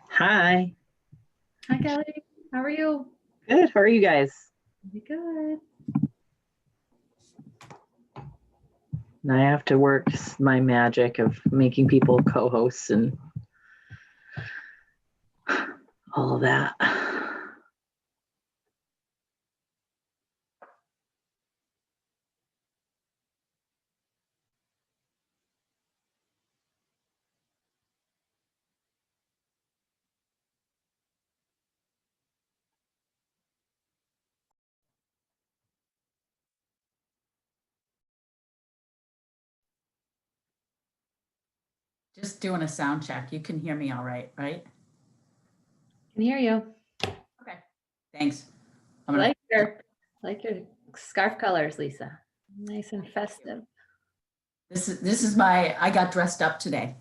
Hi. Hi, Kelly. How are you? Good. How are you guys? Good. And I have to work my magic of making people co-hosts and all of that. Just doing a sound check. You can hear me all right, right? Can hear you. Okay, thanks. I like your scarf colors, Lisa. Nice and festive. This is my, I got dressed up today.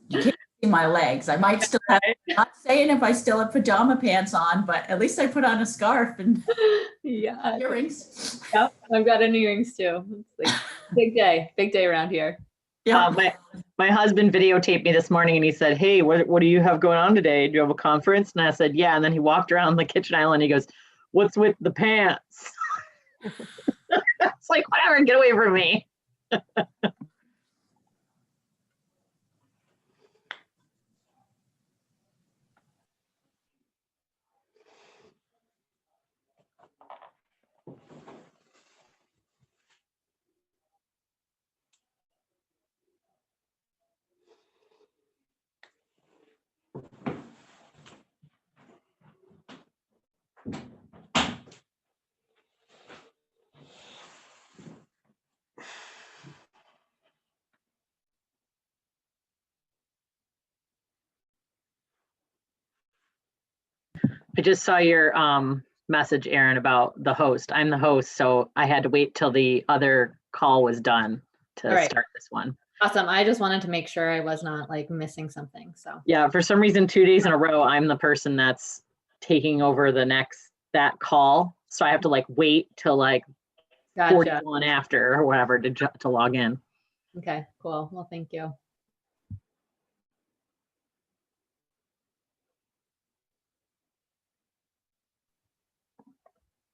You can't see my legs. I might still have, not saying if I still have pajama pants on, but at least I put on a scarf and yeah, earrings. Yep, I've got an earrings too. It's like big day around here. Yeah. My husband videotaped me this morning and he said, "Hey, what do you have going on today? Do you have a conference?" And I said, "Yeah." And then he walked around the kitchen island. And he goes, "What's with the pants?" It's like, whatever, get away from me. I just saw your message, Aaron, about the host. I'm the host, so I had to wait till the other call was done to start this one. Awesome. I just wanted to make sure I was not like missing something. So yeah, for some reason, 2 days in a row, I'm the person that's taking over that call. So I have to like wait till like 41 after or whatever to log in. Okay, cool. Well, thank you.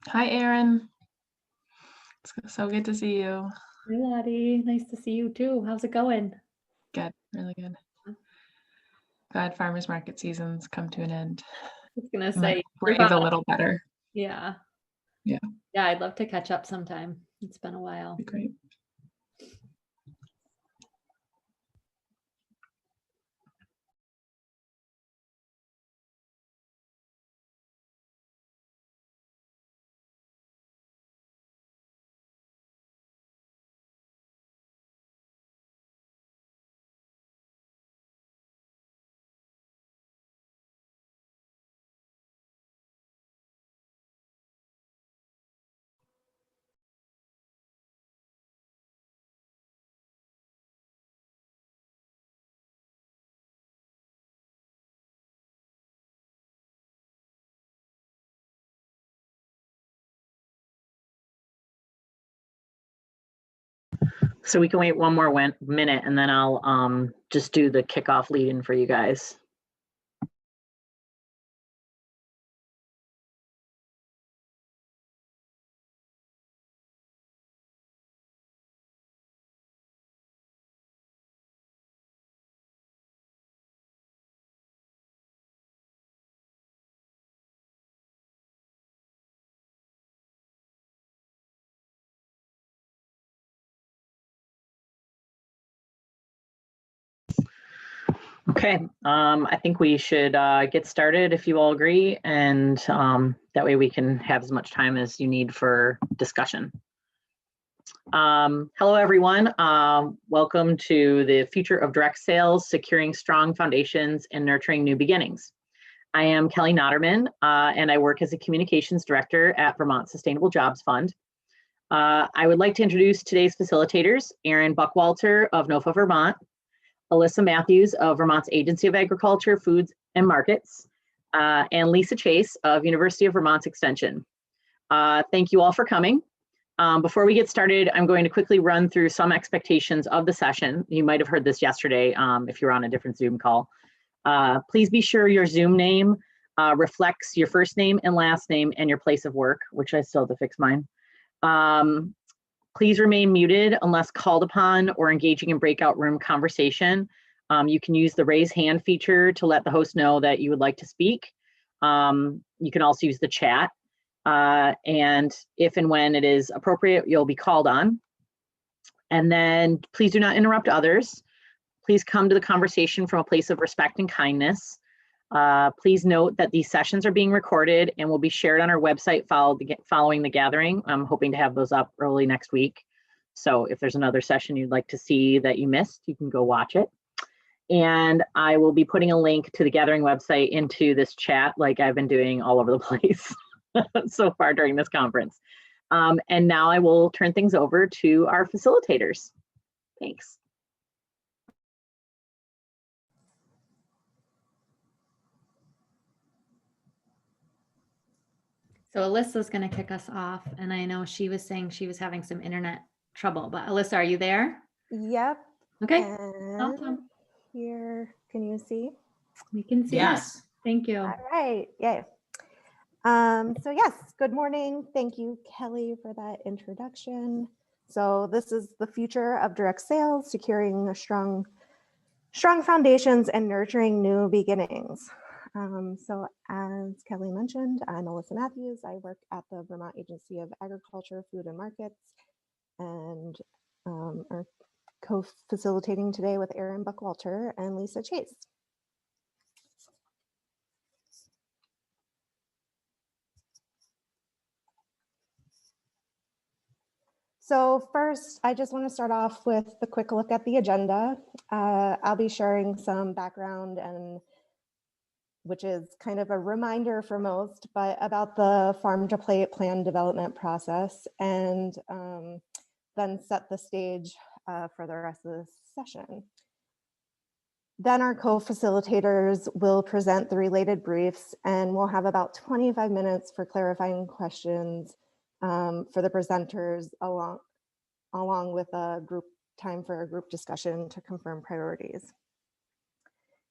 Hi, Aaron. It's so good to see you. Hey, Lottie. Nice to see you too. How's it going? Good, really good. Glad farmers market season's come to an end. I was gonna say, breathe a little better. Yeah. Yeah. Yeah, I'd love to catch up sometime. It's been a while. Be great. So we can wait one more minute and then I'll just do the kickoff lead-in for you guys. Okay, I think we should get started if you all agree, and that way we can have as much time as you need for discussion. Hello, everyone. Welcome to the Future of Direct Sales, Securing Strong Foundations and Nurturing New Beginnings. I am Kelly Notterman, and I work as a Communications Director at Vermont Sustainable Jobs Fund. I would like to introduce today's facilitators, Aaron Buckwalter of NOFA Vermont, Alyssa Matthews of Vermont's Agency of Agriculture, Foods and Markets, and Lisa Chase of University of Vermont's Extension. Thank you all for coming. Before we get started, I'm going to quickly run through some expectations of the session. You might have heard this yesterday if you're on a different Zoom call. Please be sure your Zoom name reflects your first name and last name and your place of work, which I still have to fix mine. Please remain muted unless called upon or engaging in breakout room conversation. You can use the raise hand feature to let the host know that you would like to speak. You can also use the chat. And if and when it is appropriate, you'll be called on. And then please do not interrupt others. Please come to the conversation from a place of respect and kindness. Please note that these sessions are being recorded and will be shared on our website following the gathering. I'm hoping to have those up early next week. So if there's another session you'd like to see that you missed, you can go watch it. And I will be putting a link to the gathering website into this chat like I've been doing all over the place so far during this conference. And now I will turn things over to our facilitators. Thanks. So Alyssa's going to kick us off, and I know she was saying she was having some internet trouble, but Alyssa, are you there? Yep. Okay. And Awesome. here, can you see? We can see Yes. that. Thank you. All right. Yay. So yes, good morning. Thank you, Kelly, for that introduction. So this is the future of direct sales, securing a strong foundations and nurturing new beginnings. So as Kelly mentioned, I'm Alyssa Matthews. I work at the Vermont Agency of Agriculture, Food and Markets, and are co-facilitating today with Erin Buckwalter and Lisa Chase. So first, I just want to start off with a quick look at the agenda. I'll be sharing some background, and which is kind of a reminder for most, but about the farm to plate plan development process, and then set the stage for the rest of the session. Then our co-facilitators will present the related briefs, and we'll have about 25 minutes for clarifying questions for the presenters, along with a group time for a group discussion to confirm priorities.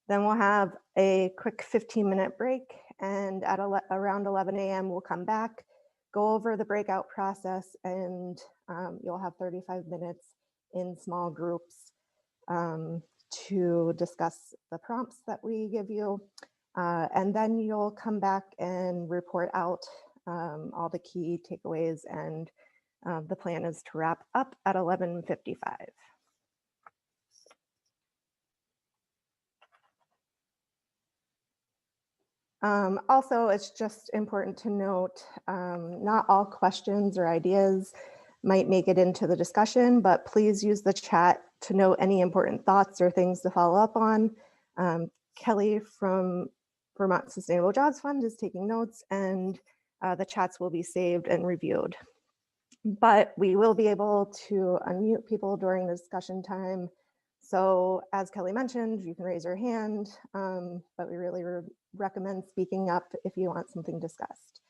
Then we'll have a quick 15-minute break, and at around 11 a.m. we'll come back, go over the breakout process, and you'll have 35 minutes in small groups to discuss the prompts that we give you. And then you'll come back and report out all the key takeaways, and the plan is to wrap up at 11:55. Also, it's just important to note, not all questions or ideas might make it into the discussion, but please use the chat to note any important thoughts or things to follow up on. Kelly from Vermont Sustainable Jobs Fund is taking notes, and the chats will be saved and reviewed. But we will be able to unmute people during the discussion time. So as Kelly mentioned, you can raise your hand, but we really recommend speaking up if you want something discussed.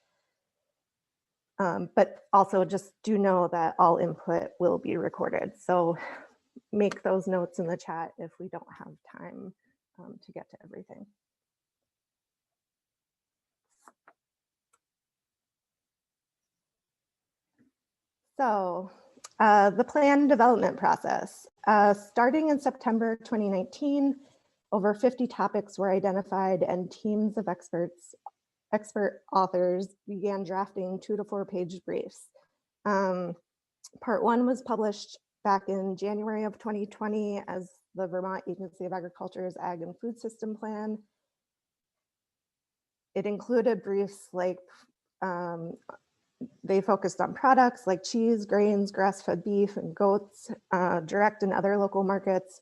But also just do know that all input will be recorded. So make those notes in the chat if we don't have time to get to everything. So the plan development process. Starting in September 2019, over 50 topics were identified, and teams of expert authors began drafting 2 to 4 page briefs. Part 1 was published back in January of 2020 as the Vermont Agency of Agriculture's Ag and Food System Plan. It included briefs like they focused on products like cheese, grains, grass-fed beef, and goats, direct and other local markets,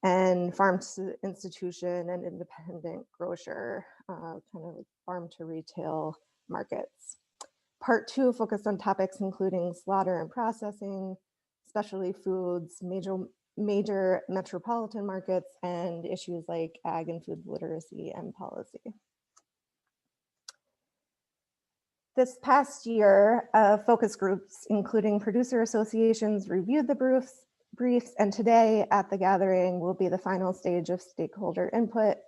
and farm to institution and independent grocer, kind of like farm to retail markets. Part 2 focused on topics including slaughter and processing, specialty foods, major metropolitan markets, and issues like ag and food literacy and policy. This past year, focus groups, including producer associations, reviewed the briefs, and today at the gathering will be the final stage of stakeholder input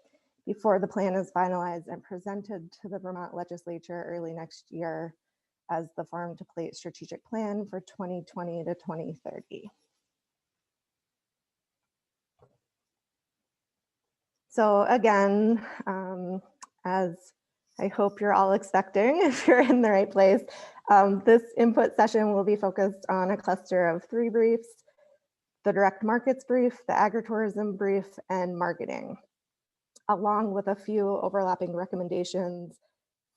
before the plan is finalized and presented to the Vermont legislature early next year as the Farm to Plate strategic plan for 2020 to 2030. So again, as I hope you're all expecting, if you're in the right place, this input session will be focused on a cluster of 3 briefs: the direct markets brief, the agritourism brief, and marketing, along with a few overlapping recommendations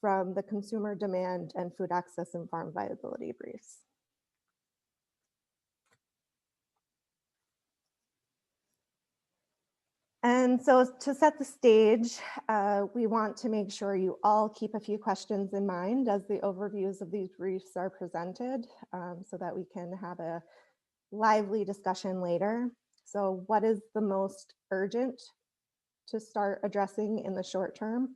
from the consumer demand and food access and farm viability briefs. And so to set the stage, we want to make sure you all keep a few questions in mind as the overviews of these briefs are presented, so that we can have a lively discussion later. So what is the most urgent to start addressing in the short term?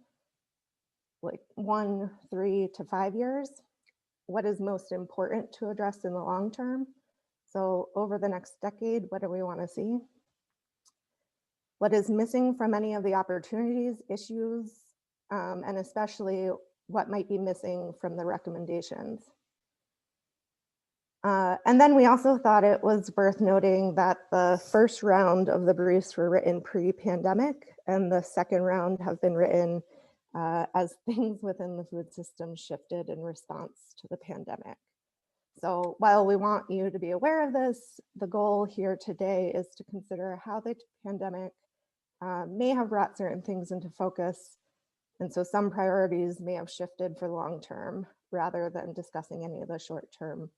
Like 1, 3 to 5 years? What is most important to address in the long term? So over the next decade, what do we want to see? What is missing from any of the opportunities, issues, and especially what might be missing from the recommendations? And then we also thought it was worth noting that the first round of the briefs were written pre-pandemic, and the second round have been written as things within the food system shifted in response to the pandemic. So while we want you to be aware of this, the goal here today is to consider how the pandemic may have brought certain things into focus. And so some priorities may have shifted for the long term rather than discussing any of the short term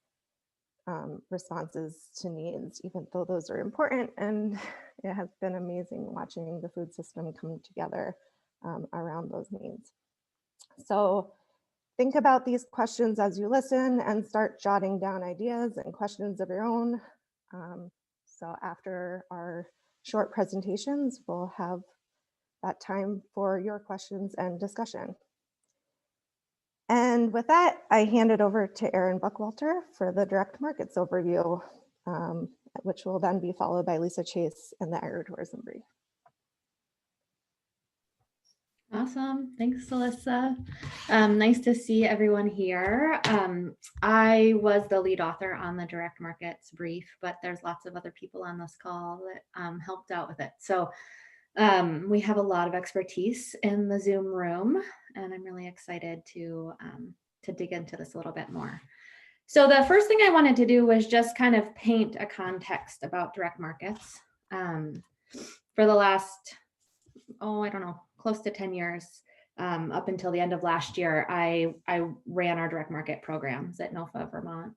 responses to needs, even though those are important. And it has been amazing watching the food system come together around those needs. So think about these questions as you listen and start jotting down ideas and questions of your own. So after our short presentations, we'll have that time for your questions and discussion. And with that, I hand it over to Erin Buckwalter for the direct markets overview, which will then be followed by Lisa Chase and the agritourism brief. Awesome. Thanks, Alyssa. Nice to see everyone here. I was the lead author on the direct markets brief, but there's lots of other people on this call that helped out with it. So we have a lot of expertise in the Zoom room, and I'm really excited to dig into this a little bit more. So the first thing I wanted to do was just kind of paint a context about direct markets. For the last, I don't know, close to 10 years, up until the end of last year, I ran our direct market programs at NOFA, Vermont.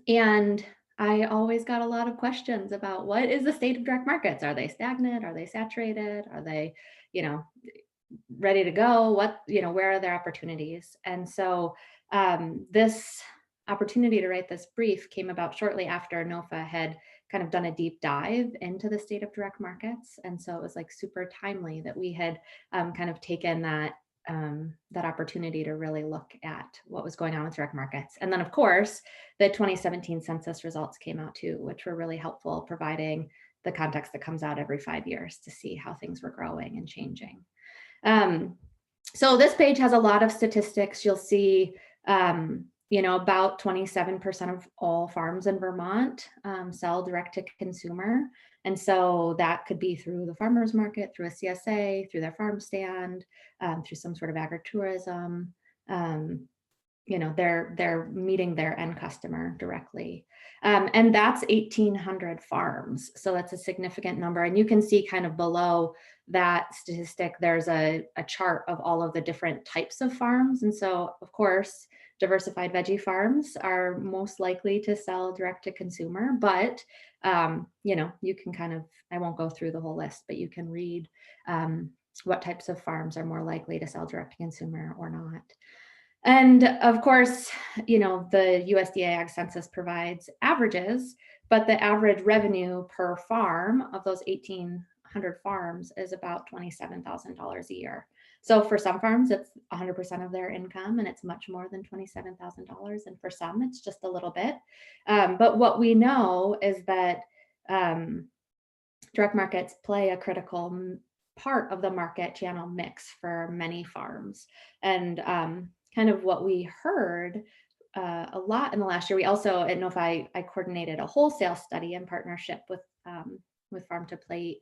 And I always got a lot of questions about what is the state of direct markets? Are they stagnant? Are they saturated? Are they, ready to go? Where are their opportunities? And so this opportunity to write this brief came about shortly after NOFA had kind of done a deep dive into the state of direct markets. And so it was like super timely that we had kind of taken that opportunity to really look at what was going on with direct markets. And then of course, the 2017 census results came out too, which were really helpful, providing the context that comes out every 5 years to see how things were growing and changing. So this page has a lot of statistics. You'll see about 27% of all farms in Vermont sell direct to consumer. And so that could be through the farmer's market, through a CSA, through their farm stand, through some sort of agritourism. They're meeting their end customer directly. And that's 1,800 farms. So that's a significant number. And you can see kind of below that statistic, there's a chart of all of the different types of farms. And so, of course, diversified veggie farms are most likely to sell direct to consumer, but you can kind of, I won't go through the whole list, but you can read what types of farms are more likely to sell direct to consumer or not. And of course, the USDA Ag Census provides averages, but the average revenue per farm of those 1,800 farms is about $27,000 a year. So for some farms, it's 100% of their income, and it's much more than $27,000. And for some, it's just a little bit. But what we know is that direct markets play a critical part of the market channel mix for many farms. And kind of what we heard a lot in the last year, we also, I don't know if I coordinated a wholesale study in partnership with Farm to Plate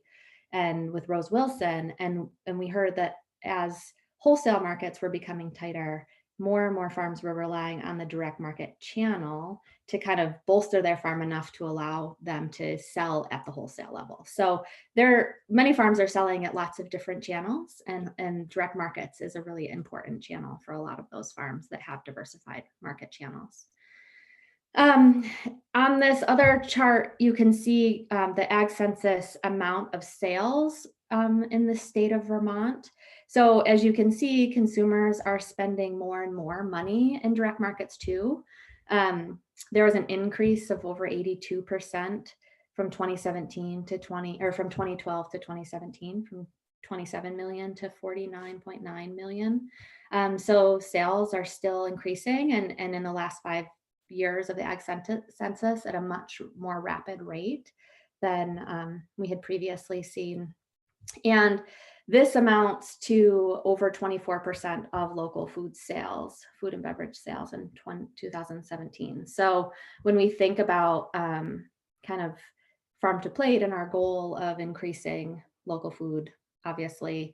and with Rose Wilson. And we heard that as wholesale markets were becoming tighter, more and more farms were relying on the direct market channel to kind of bolster their farm enough to allow them to sell at the wholesale level. So many farms are selling at lots of different channels, and direct markets is a really important channel for a lot of those farms that have diversified market channels. On this other chart, you can see the Ag Census amount of sales in the state of Vermont. So as you can see, consumers are spending more and more money in direct markets too. There was an increase of over 82% from 2017 to from 2012 to 2017, from 27 million to 49.9 million. So sales are still increasing, and in the last 5 years of the Ag Census at a much more rapid rate than we had previously seen. And this amounts to over 24% of local food and beverage sales in 2017. So when we think about kind of Farm to Plate and our goal of increasing local food, obviously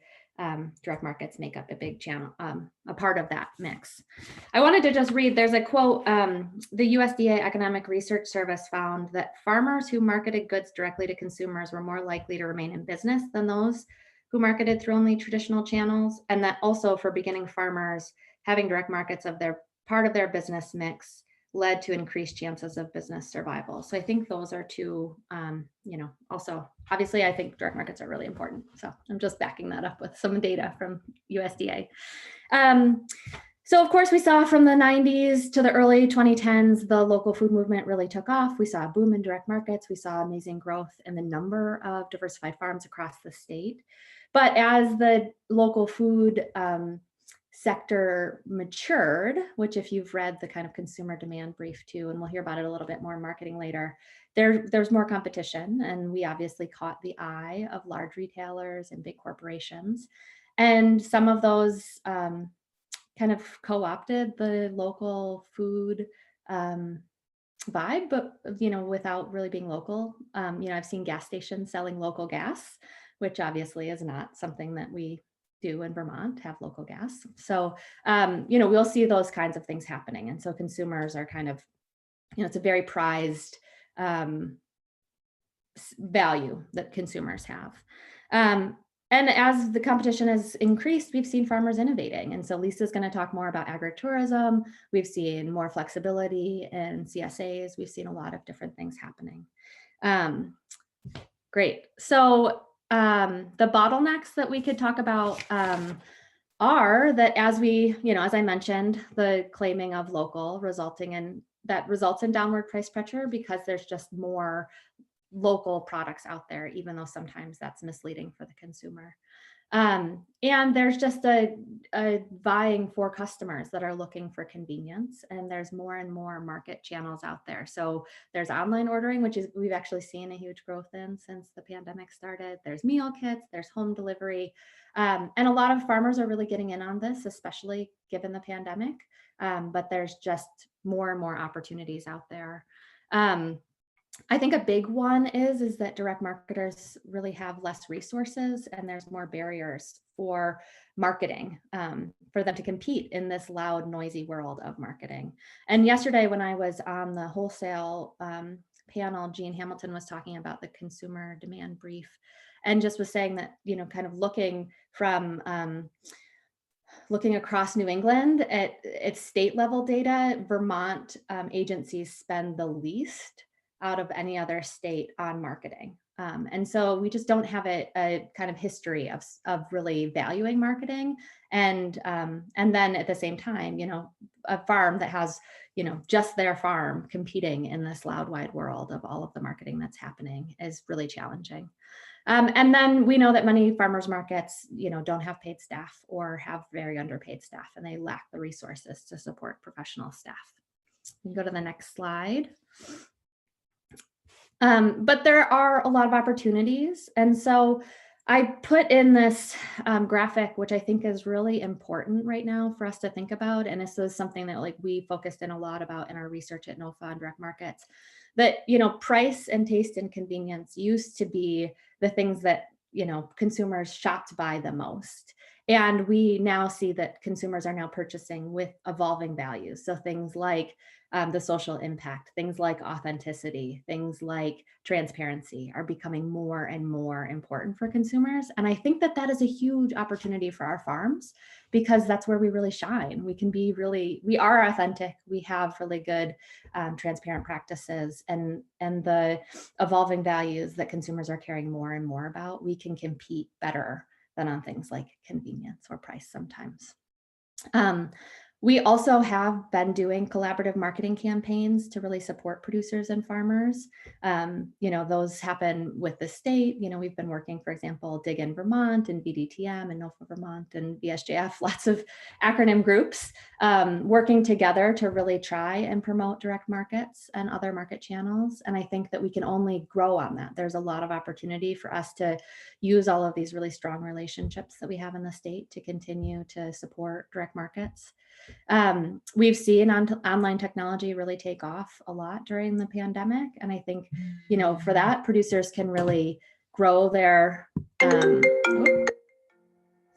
direct markets make up a big channel, a part of that mix. I wanted to just read, there's a quote, the USDA Economic Research Service found that farmers who marketed goods directly to consumers were more likely to remain in business than those who marketed through only traditional channels. And that also for beginning farmers, having direct markets of their part of their business mix led to increased chances of business survival. So I think those are two, also, obviously I think direct markets are really important. So I'm just backing that up with some data from USDA. So of course we saw from the 90s to the early 2010s, the local food movement really took off. We saw a boom in direct markets. We saw amazing growth in the number of diversified farms across the state. But as the local food sector matured, which if you've read the kind of consumer demand brief too, and we'll hear about it a little bit more in marketing later, there's more competition, and we obviously caught the eye of large retailers and big corporations. And some of those kind of co-opted the local food vibe, but without really being local. I've seen gas stations selling local gas, which obviously is not something that we do in Vermont, have local gas. So, we'll see those kinds of things happening. And so consumers are kind of, it's a very prized value that consumers have. And as the competition has increased, we've seen farmers innovating. And so Lisa's going to talk more about agritourism. We've seen more flexibility in CSAs. We've seen a lot of different things happening. Great. So the bottlenecks that we could talk about are that as I mentioned, the claiming of local results in downward price pressure because there's just more local products out there, even though sometimes that's misleading for the consumer. And there's just a vying for customers that are looking for convenience, and there's more and more market channels out there. So there's online ordering, which we've actually seen a huge growth in since the pandemic started. There's meal kits, there's home delivery, and a lot of farmers are really getting in on this, especially given the pandemic. But there's just more and more opportunities out there. I think a big one is that direct marketers really have less resources, and there's more barriers for marketing for them to compete in this loud, noisy world of marketing. And yesterday when I was on the wholesale panel, Jean Hamilton was talking about the consumer demand brief and just was saying that, kind of looking across New England at state level data, Vermont agencies spend the least out of any other state on marketing. And so we just don't have a kind of history of really valuing marketing. And then at the same time, a farm that has, just their farm competing in this loud, wide world of all of the marketing that's happening is really challenging. And then we know that many farmers markets, don't have paid staff or have very underpaid staff, and they lack the resources to support professional staff. You can go to the next slide. But there are a lot of opportunities. And so I put in this graphic, which I think is really important right now for us to think about. And this is something that we focused in a lot about in our research at NOFA on direct markets, that, price and taste and convenience used to be the things that, consumers shopped by the most. And we now see that consumers are now purchasing with evolving values. So things like the social impact, things like authenticity, things like transparency are becoming more and more important for consumers. And I think that is a huge opportunity for our farms, because that's where we really shine. We are authentic. We have really good transparent practices, and the evolving values that consumers are caring more and more about, we can compete better than on things like convenience or price sometimes. We also have been doing collaborative marketing campaigns to really support producers and farmers. Those happen with the state. We've been working, for example, Dig in Vermont and VDTM and NOFA Vermont and VSJF, lots of acronym groups working together to really try and promote direct markets and other market channels. And I think that we can only grow on that. There's a lot of opportunity for us to use all of these really strong relationships that we have in the state to continue to support direct markets. We've seen online technology really take off a lot during the pandemic. And I think, for that, producers can really grow their,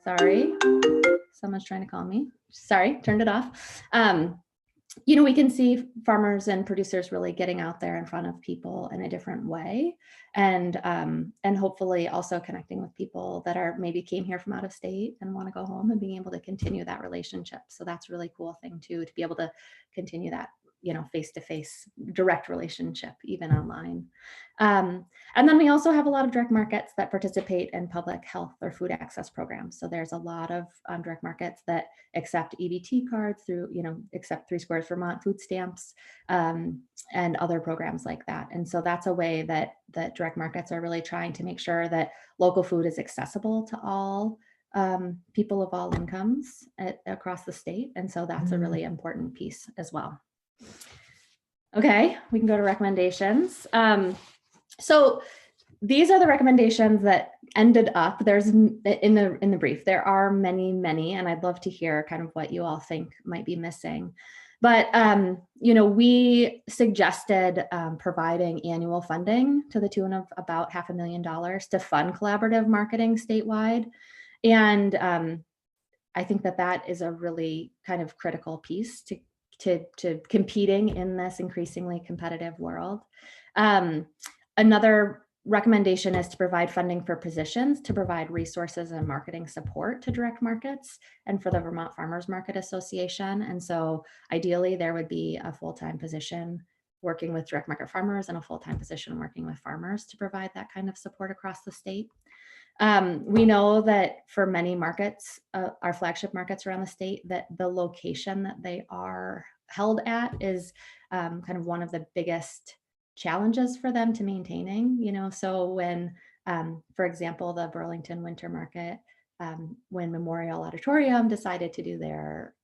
sorry, someone's trying to call me. Sorry, turned it off. We can see farmers and producers really getting out there in front of people in a different way, and hopefully also connecting with people that maybe came here from out of state and want to go home, and being able to continue that relationship. So that's a really cool thing too, to be able to continue that, face-to-face direct relationship, even online. And then we also have a lot of direct markets that participate in public health or food access programs. So there's a lot of direct markets that accept EBT cards through, accept 3 Squares Vermont food stamps and other programs like that. And so that's a way that direct markets are really trying to make sure that local food is accessible to all people of all incomes across the state. And so that's a really important piece as well. Okay, we can go to recommendations. So these are the recommendations that ended up. There's in the brief, there are many, and I'd love to hear kind of what you all think might be missing. But we suggested providing annual funding to the tune of about $500,000 to fund collaborative marketing statewide. And I think that is a really kind of critical piece to competing in this increasingly competitive world. Another recommendation is to provide funding for positions to provide resources and marketing support to direct markets and for the Vermont Farmers Market Association. And so ideally there would be a full-time position working with direct market farmers and a full-time position working with farmers to provide that kind of support across the state. We know that for many markets, our flagship markets around the state, that the location that they are held at is kind of one of the biggest challenges for them to maintaining, so when, for example, the Burlington Winter Market, when Memorial Auditorium decided to do their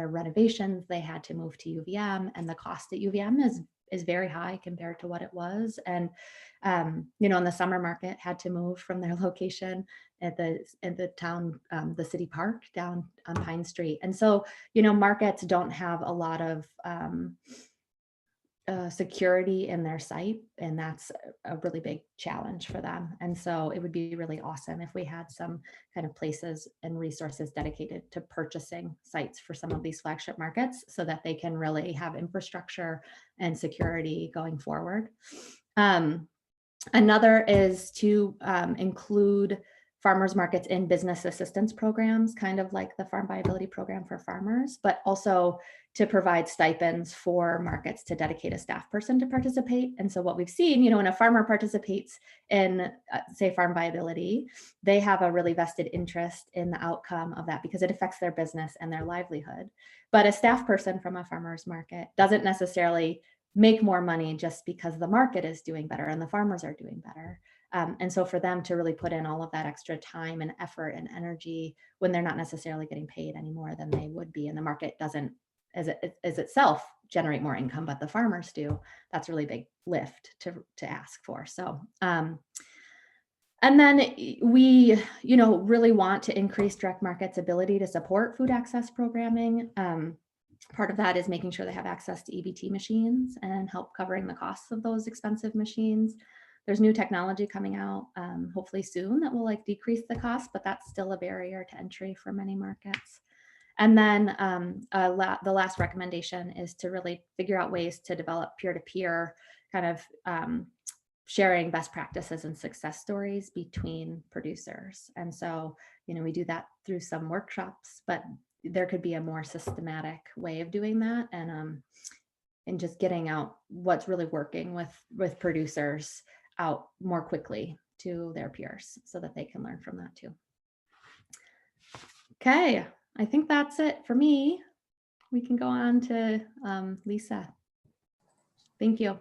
renovations, they had to move to UVM, and the cost at UVM is very high compared to what it was. And, and the summer market had to move from their location at the town, the city park down on Pine Street. And so, markets don't have a lot of security in their site, and that's a really big challenge for them. And so it would be really awesome if we had some kind of places and resources dedicated to purchasing sites for some of these flagship markets so that they can really have infrastructure and security going forward. Another is to include farmers markets in business assistance programs, kind of like the Farm Viability program for farmers, but also to provide stipends for markets to dedicate a staff person to participate. And so what we've seen, when a farmer participates in, say, Farm Viability, they have a really vested interest in the outcome of that because it affects their business and their livelihood. But a staff person from a farmer's market doesn't necessarily make more money just because the market is doing better and the farmers are doing better. And so for them to really put in all of that extra time and effort and energy when they're not necessarily getting paid any more than they would be, and the market doesn't as itself generate more income, but the farmers do, that's a really big lift to ask for. So, and then we, really want to increase direct markets' ability to support food access programming. Part of that is making sure they have access to EBT machines and help covering the costs of those expensive machines. There's new technology coming out, hopefully soon, that will decrease the cost, but that's still a barrier to entry for many markets. And then the last recommendation is to really figure out ways to develop peer-to-peer kind of sharing best practices and success stories between producers. And so, we do that through some workshops, but there could be a more systematic way of doing that, and just getting out what's really working with producers out more quickly to their peers so that they can learn from that too. Okay, I think that's it for me. We can go on to Lisa. Thank you.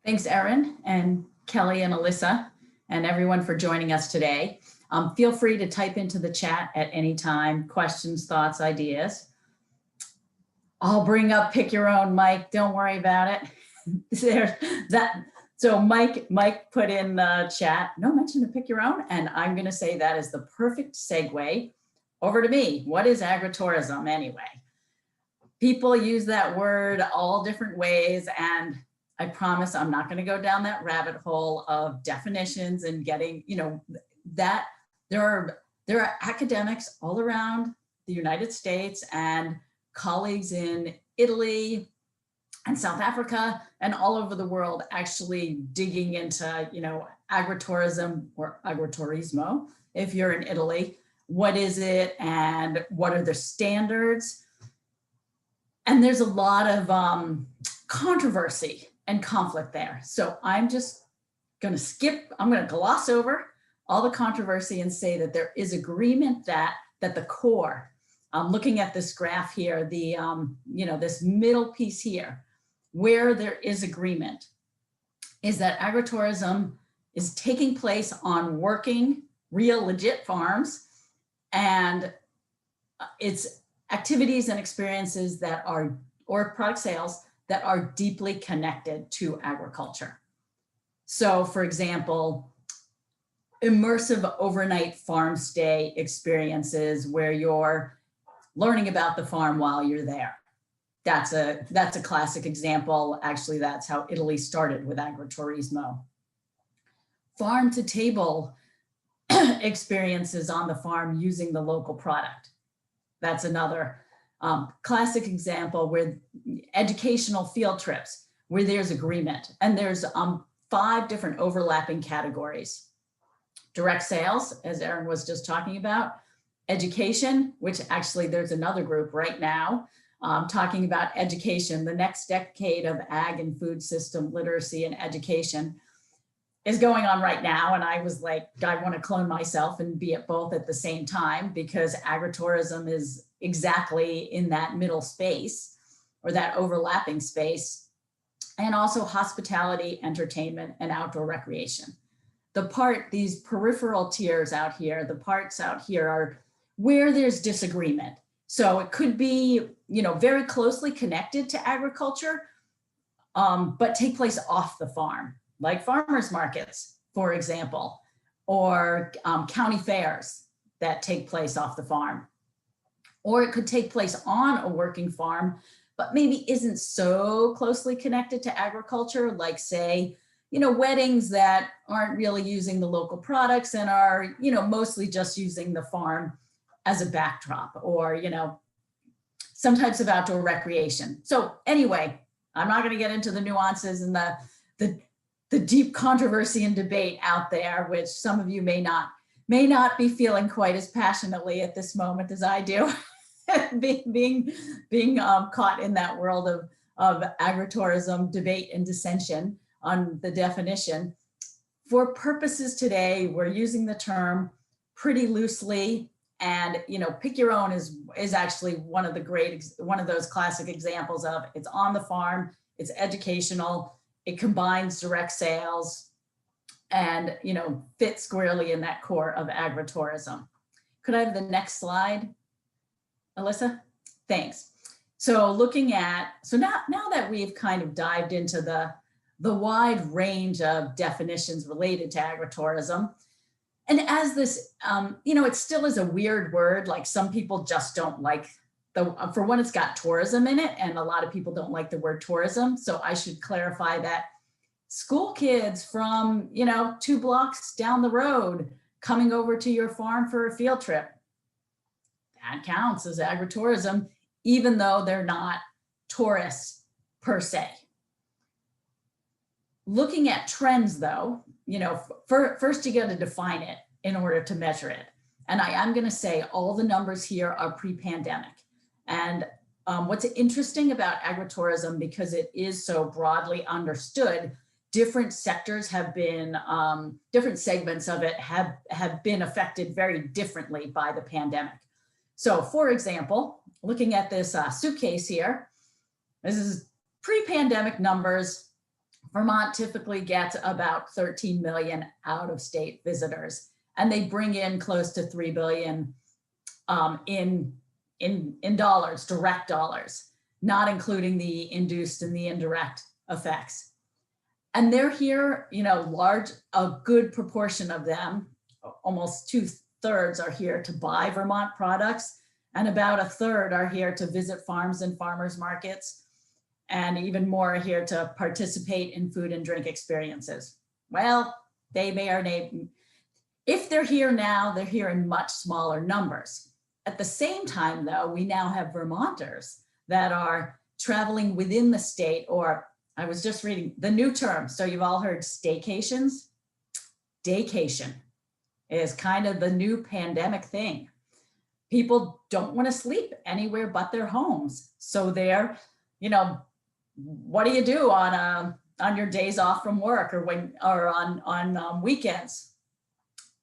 Thanks, Erin and Kelly and Alyssa and everyone for joining us today. Feel free to type into the chat at any time, questions, thoughts, ideas. I'll bring up pick your own mic. Don't worry about it. So Mike put in the chat, no mention to pick your own. And I'm going to say that is the perfect segue over to me. What is agritourism anyway? People use that word all different ways. And I promise I'm not going to go down that rabbit hole of definitions and getting, that there are academics all around the United States and colleagues in Italy and South Africa and all over the world actually digging into, agritourism or agriturismo. If you're in Italy, what is it and what are the standards? And there's a lot of controversy and conflict there. So I'm just going to gloss over all the controversy and say that there is agreement that the core, looking at this graph here, the, this middle piece here, where there is agreement is that agritourism is taking place on working, real, legit farms, and it's activities and experiences that are, or product sales that are deeply connected to agriculture. So for example, immersive overnight farm stay experiences where you're learning about the farm while you're there. That's a classic example. Actually, that's how Italy started with agriturismo. Farm to table experiences on the farm using the local product. That's another classic example where educational field trips, where there's agreement. And there's 5 different overlapping categories. Direct sales, as Erin was just talking about, education, which actually there's another group right now talking about education. The next decade of ag and food system literacy and education is going on right now. And I was like, I want to clone myself and be at both at the same time, because agritourism is exactly in that middle space or that overlapping space. And also hospitality, entertainment, and outdoor recreation. These peripheral tiers out here, the parts out here are where there's disagreement. So it could be, very closely connected to agriculture, but take place off the farm, like farmers markets, for example, or county fairs that take place off the farm. Or it could take place on a working farm, but maybe isn't so closely connected to agriculture, like say, weddings that aren't really using the local products and are, mostly just using the farm as a backdrop, or, some types of outdoor recreation. So anyway, I'm not going to get into the nuances and the deep controversy and debate out there, which some of you may not may not be feeling quite as passionately at this moment as I do, being caught in that world of agritourism debate and dissension on the definition. For purposes today, we're using the term pretty loosely, and pick your own is actually one of those classic examples of it's on the farm, it's educational, it combines direct sales, and fits squarely in that core of agritourism. Could I have the next slide, Alyssa? Thanks. So now that we've kind of dived into the wide range of definitions related to agritourism, and as this, it still is a weird word, like some people just don't like for one, it's got tourism in it, and a lot of people don't like the word tourism. So I should clarify that school kids from, 2 blocks down the road coming over to your farm for a field trip, that counts as agritourism, even though they're not tourists per se. Looking at trends though, first you got to define it in order to measure it. And I am going to say all the numbers here are pre-pandemic. And what's interesting about agritourism, because it is so broadly understood, different sectors have been, different segments of it have been affected very differently by the pandemic. So for example, looking at this suitcase here, this is pre-pandemic numbers. Vermont typically gets about 13 million out-of-state visitors, and they bring in close to 3 billion in dollars, direct dollars, not including the induced and the indirect effects. And they're here, a good proportion of them, almost 2/3 are here to buy Vermont products, and about 1/3 are here to visit farms and farmers markets, and even more are here to participate in food and drink experiences. Well, they may or may, if they're here now, they're here in much smaller numbers. At the same time though, we now have Vermonters that are traveling within the state, or I was just reading the new term. So you've all heard staycations. Daycation is kind of the new pandemic thing. People don't want to sleep anywhere but their homes. So they're, what do you do on your days off from work or on weekends?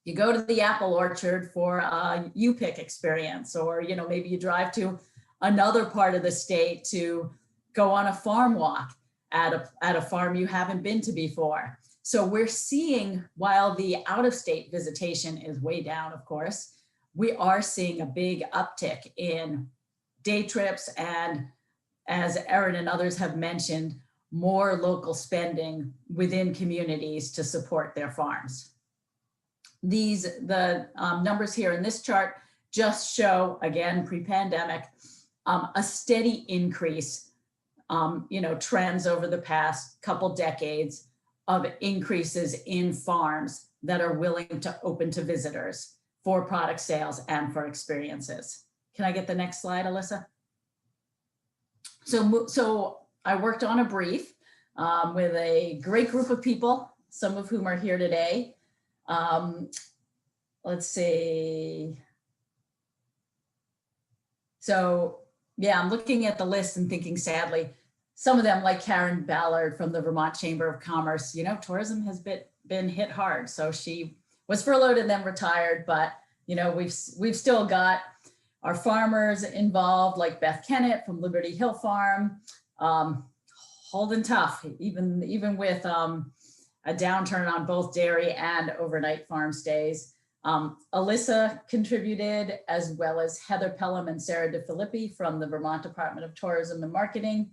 You go to the apple orchard for a U-pick experience, or maybe you drive to another part of the state to go on a farm walk at a farm you haven't been to before. So we're seeing, while the out-of-state visitation is way down, of course, we are seeing a big uptick in day trips, and as Erin and others have mentioned, more local spending within communities to support their farms. The numbers here in this chart just show, again, pre-pandemic, a steady increase, trends over the past couple decades of increases in farms that are willing to open to visitors for product sales and for experiences. Can I get the next slide, Alyssa? So I worked on a brief with a great group of people, some of whom are here today. Let's see. So yeah, I'm looking at the list and thinking, sadly, some of them, like Karen Ballard from the Vermont Chamber of Commerce, tourism has been hit hard. So she was furloughed and then retired, but we've still got our farmers involved, like Beth Kennett from Liberty Hill Farm, holding tough, even with a downturn on both dairy and overnight farm stays. Alyssa contributed, as well as Heather Pelham and Sarah DeFilippi from the Vermont Department of Tourism and Marketing,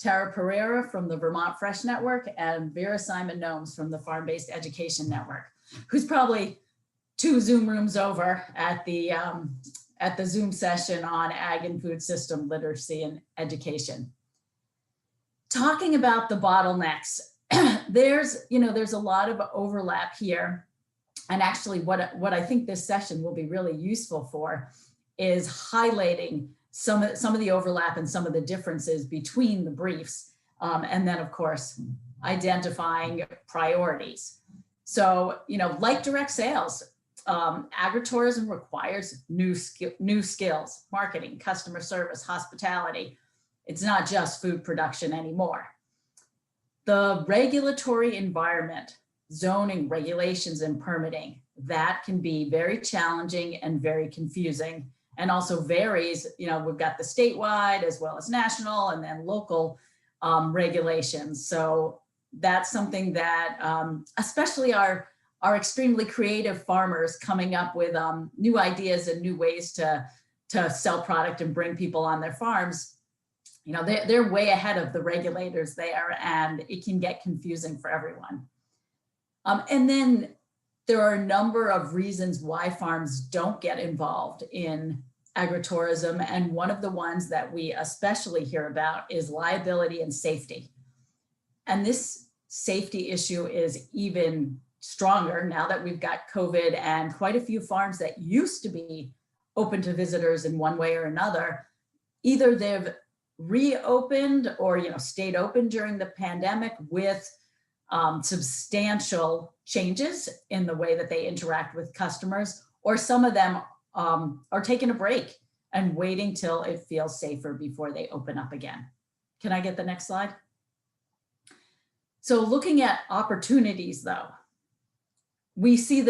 Tara Pereira from the Vermont Fresh Network, and Vera Simon Gnomes from the Farm-Based Education Network, who's probably 2 Zoom rooms over at the Zoom session on ag and food system literacy and education. Talking about the bottlenecks, there's a lot of overlap here. And actually what I think this session will be really useful for is highlighting some of the overlap and some of the differences between the briefs. And then of course, identifying priorities. So, like direct sales, agritourism requires new skills, marketing, customer service, hospitality. It's not just food production anymore. The regulatory environment, zoning, regulations, and permitting, that can be very challenging and very confusing, and also varies. You know, we've got the statewide as well as national and then local regulations. So that's something that especially our extremely creative farmers coming up with new ideas and new ways to sell product and bring people on their farms. You know, they're way ahead of the regulators there, and it can get confusing for everyone. And then there are a number of reasons why farms don't get involved in agritourism. And one of the ones that we especially hear about is liability and safety. And this safety issue is even stronger now that we've got COVID, and quite a few farms that used to be open to visitors in one way or another, either they've reopened or, you know, stayed open during the pandemic with substantial changes in the way that they interact with customers, or some of them are taking a break and waiting till it feels safer before they open up again. Can I get the next slide? So looking at opportunities though, we see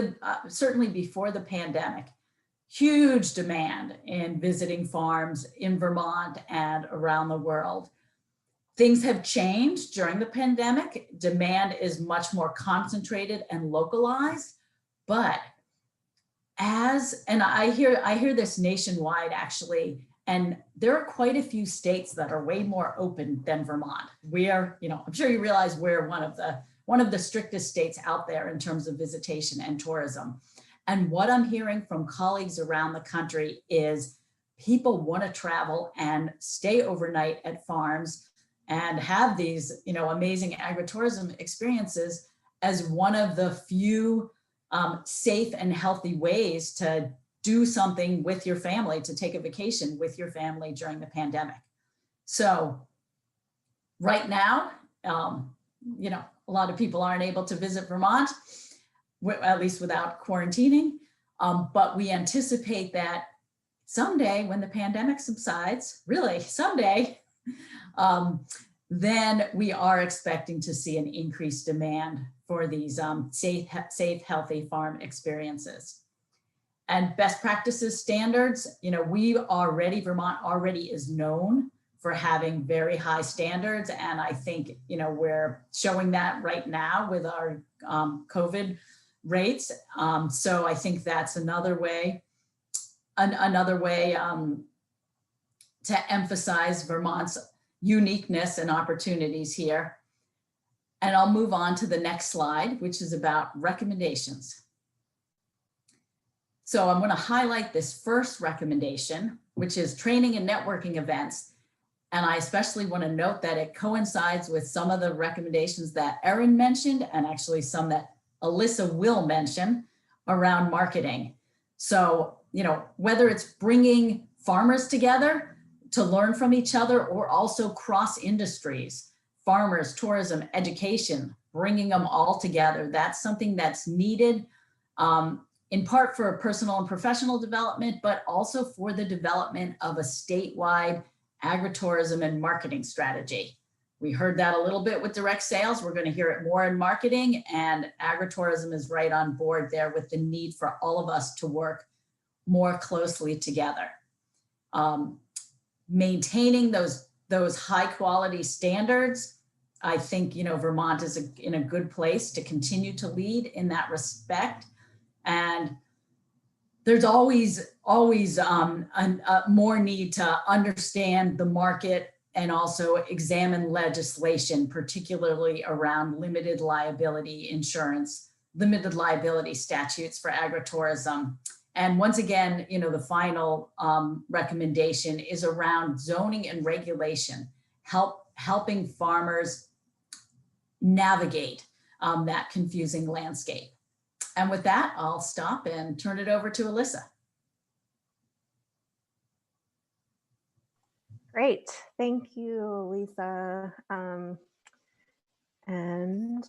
certainly before the pandemic, huge demand in visiting farms in Vermont and around the world. Things have changed during the pandemic. Demand is much more concentrated and localized, but and I hear this nationwide actually, and there are quite a few states that are way more open than Vermont. We are, you know, I'm sure you realize we're one of the strictest states out there in terms of visitation and tourism. And what I'm hearing from colleagues around the country is people want to travel and stay overnight at farms and have these, you know, amazing agritourism experiences as one of the few safe and healthy ways to do something with your family, to take a vacation with your family during the pandemic. So right now, you know, a lot of people aren't able to visit Vermont, at least without quarantining, but we anticipate that someday when the pandemic subsides, really someday, then we are expecting to see an increased demand for these safe, healthy farm experiences. And best practices standards, you know, Vermont already is known for having very high standards. And I think, you know, we're showing that right now with our COVID rates. So I think that's another way to emphasize Vermont's uniqueness and opportunities here. And I'll move on to the next slide, which is about recommendations. So I'm going to highlight this first recommendation, which is training and networking events. And I especially want to note that it coincides with some of the recommendations that Erin mentioned, and actually some that Alyssa will mention around marketing. So, you know, whether it's bringing farmers together to learn from each other, or also cross industries, farmers, tourism, education, bringing them all together, that's something that's needed in part for personal and professional development, but also for the development of a statewide agritourism and marketing strategy. We heard that a little bit with direct sales. We're going to hear it more in marketing, and agritourism is right on board there with the need for all of us to work more closely together. Maintaining those high quality standards, I think, you know, Vermont is in a good place to continue to lead in that respect. And there's always more need to understand the market and also examine legislation, particularly around limited liability insurance, limited liability statutes for agritourism. And once again, you know, the final recommendation is around zoning and regulation, helping farmers navigate that confusing landscape. And with that, I'll stop and turn it over to Alyssa. Great, thank you, Lisa. And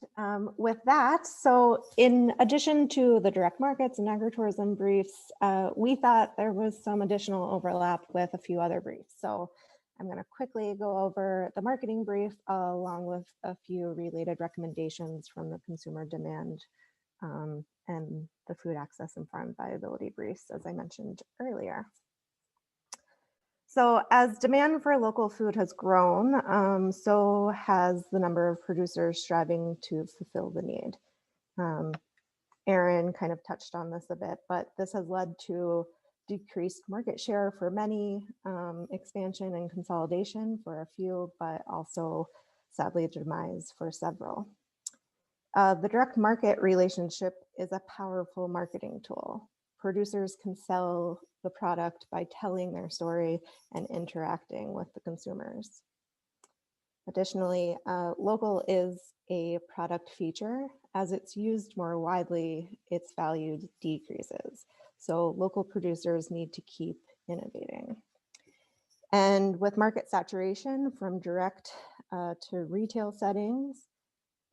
with that, so in addition to the direct markets and agritourism briefs, we thought there was some additional overlap with a few other briefs. So I'm going to quickly go over the marketing brief along with a few related recommendations from the consumer demand and the food access and farm viability briefs, as I mentioned earlier. So as demand for local food has grown, so has the number of producers striving to fulfill the need. Erin kind of touched on this a bit, but this has led to decreased market share for many, expansion and consolidation for a few, but also sadly demise for several. The direct market relationship is a powerful marketing tool. Producers can sell the product by telling their story and interacting with the consumers. Additionally, local is a product feature. As it's used more widely, its value decreases. So local producers need to keep innovating. And with market saturation from direct to retail settings,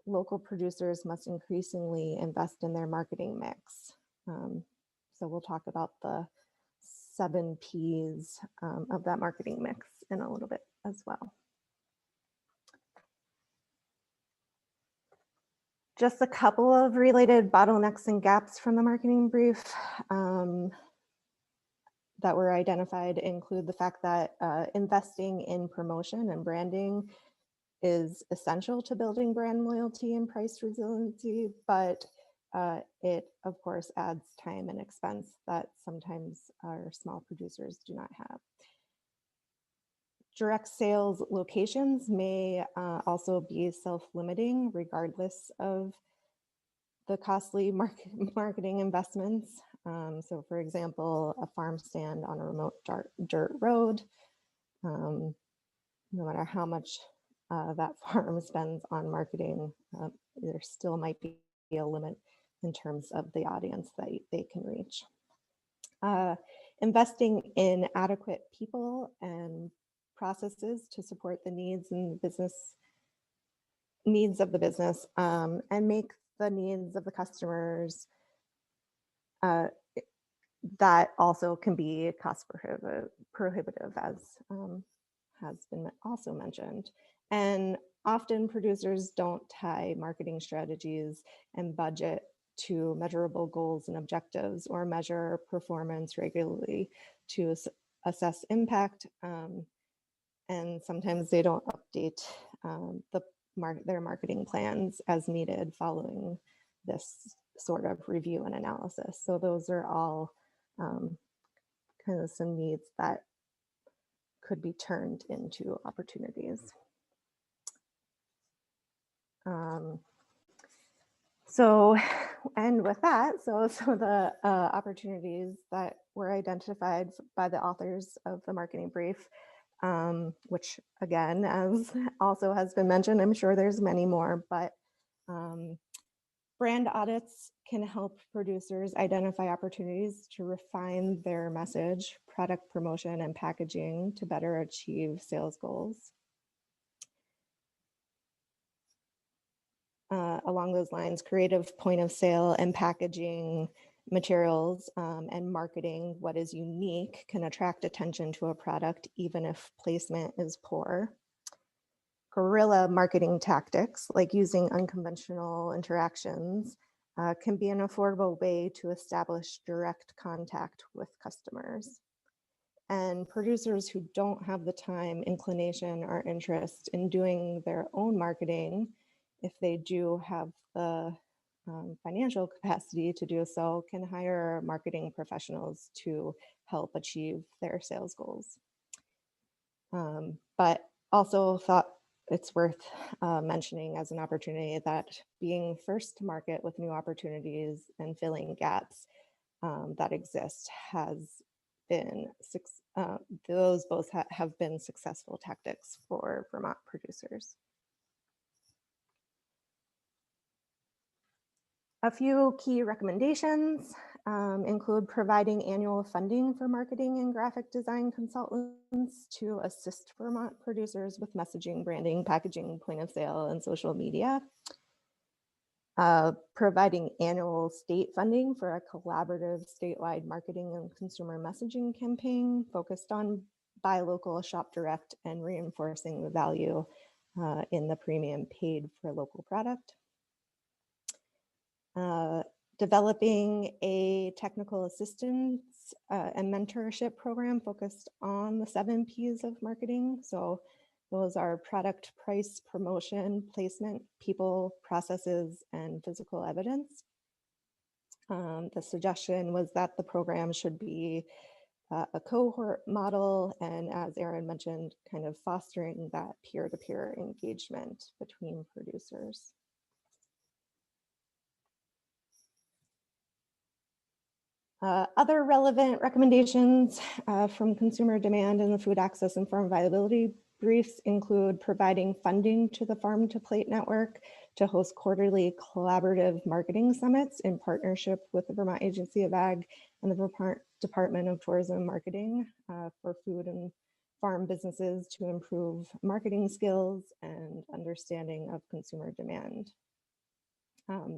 local producers must increasingly invest in their marketing mix. So we'll talk about the 7 Ps of that marketing mix in a little bit as well. Just a couple of related bottlenecks and gaps from the marketing brief that were identified include the fact that investing in promotion and branding is essential to building brand loyalty and price resiliency, but it of course adds time and expense that sometimes our small producers do not have. Direct sales locations may also be self-limiting regardless of the costly marketing investments. So for example, a farm stand on a remote dirt road, no matter how much that farm spends on marketing, there still might be a limit in terms of the audience that they can reach. Investing in adequate people and processes to support the needs and needs of the business and make the needs of the customers that also can be cost prohibitive as has been also mentioned. And often producers don't tie marketing strategies and budget to measurable goals and objectives or measure performance regularly to assess impact. And sometimes they don't update their marketing plans as needed following this sort of review and analysis. So those are all kind of some needs that could be turned into opportunities. And with that, so the opportunities that were identified by the authors of the marketing brief, which again, as also has been mentioned, I'm sure there's many more, but brand audits can help producers identify opportunities to refine their message, product promotion, and packaging to better achieve sales goals. Along those lines, creative point of sale and packaging materials and marketing what is unique can attract attention to a product even if placement is poor. Guerrilla marketing tactics, like using unconventional interactions, can be an affordable way to establish direct contact with customers. And producers who don't have the time, inclination, or interest in doing their own marketing, if they do have the financial capacity to do so, can hire marketing professionals to help achieve their sales goals. But also thought it's worth mentioning as an opportunity that being first to market with new opportunities and filling gaps that exist has been, those both have been successful tactics for Vermont producers. A few key recommendations. include providing annual funding for marketing and graphic design consultants to assist Vermont producers with messaging, branding, packaging, point of sale, and social media. Providing annual state funding for a collaborative statewide marketing and consumer messaging campaign focused on buy local, shop direct, and reinforcing the value in the premium paid for local product. Developing a technical assistance and mentorship program focused on the 7 Ps of marketing. So those are product, price, promotion, placement, people, processes, and physical evidence. The suggestion was that the program should be a cohort model, and as Erin mentioned, kind of fostering that peer-to-peer engagement between producers. Other relevant recommendations from consumer demand and the food access and farm viability briefs include providing funding to the Farm to Plate Network to host quarterly collaborative marketing summits in partnership with the Vermont Agency of Ag and the Vermont Department of Tourism Marketing for food and farm businesses to improve marketing skills and understanding of consumer demand.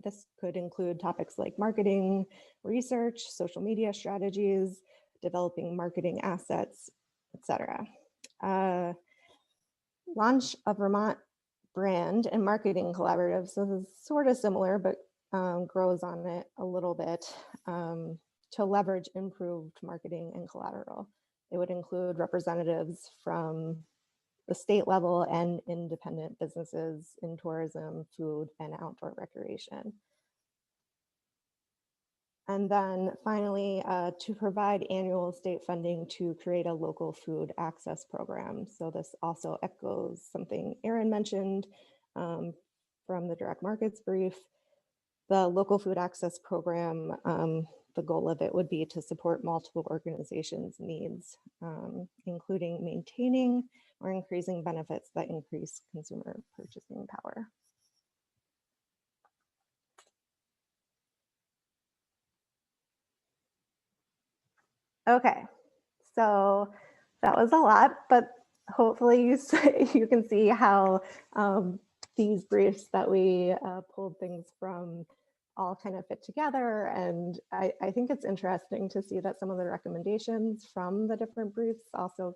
This could include topics like marketing research, social media strategies, developing marketing assets, etc. Launch a Vermont brand and marketing collaborative. So this is sort of similar, but grows on it a little bit to leverage improved marketing and collateral. It would include representatives from the state level and independent businesses in tourism, food, and outdoor recreation. And then finally, to provide annual state funding to create a local food access program. So this also echoes something Erin mentioned from the direct markets brief. The local food access program, the goal of it would be to support multiple organizations' needs, including maintaining or increasing benefits that increase consumer purchasing power. Okay, so that was a lot, but hopefully you can see how these briefs that we pulled things from all kind of fit together. And I think it's interesting to see that some of the recommendations from the different briefs also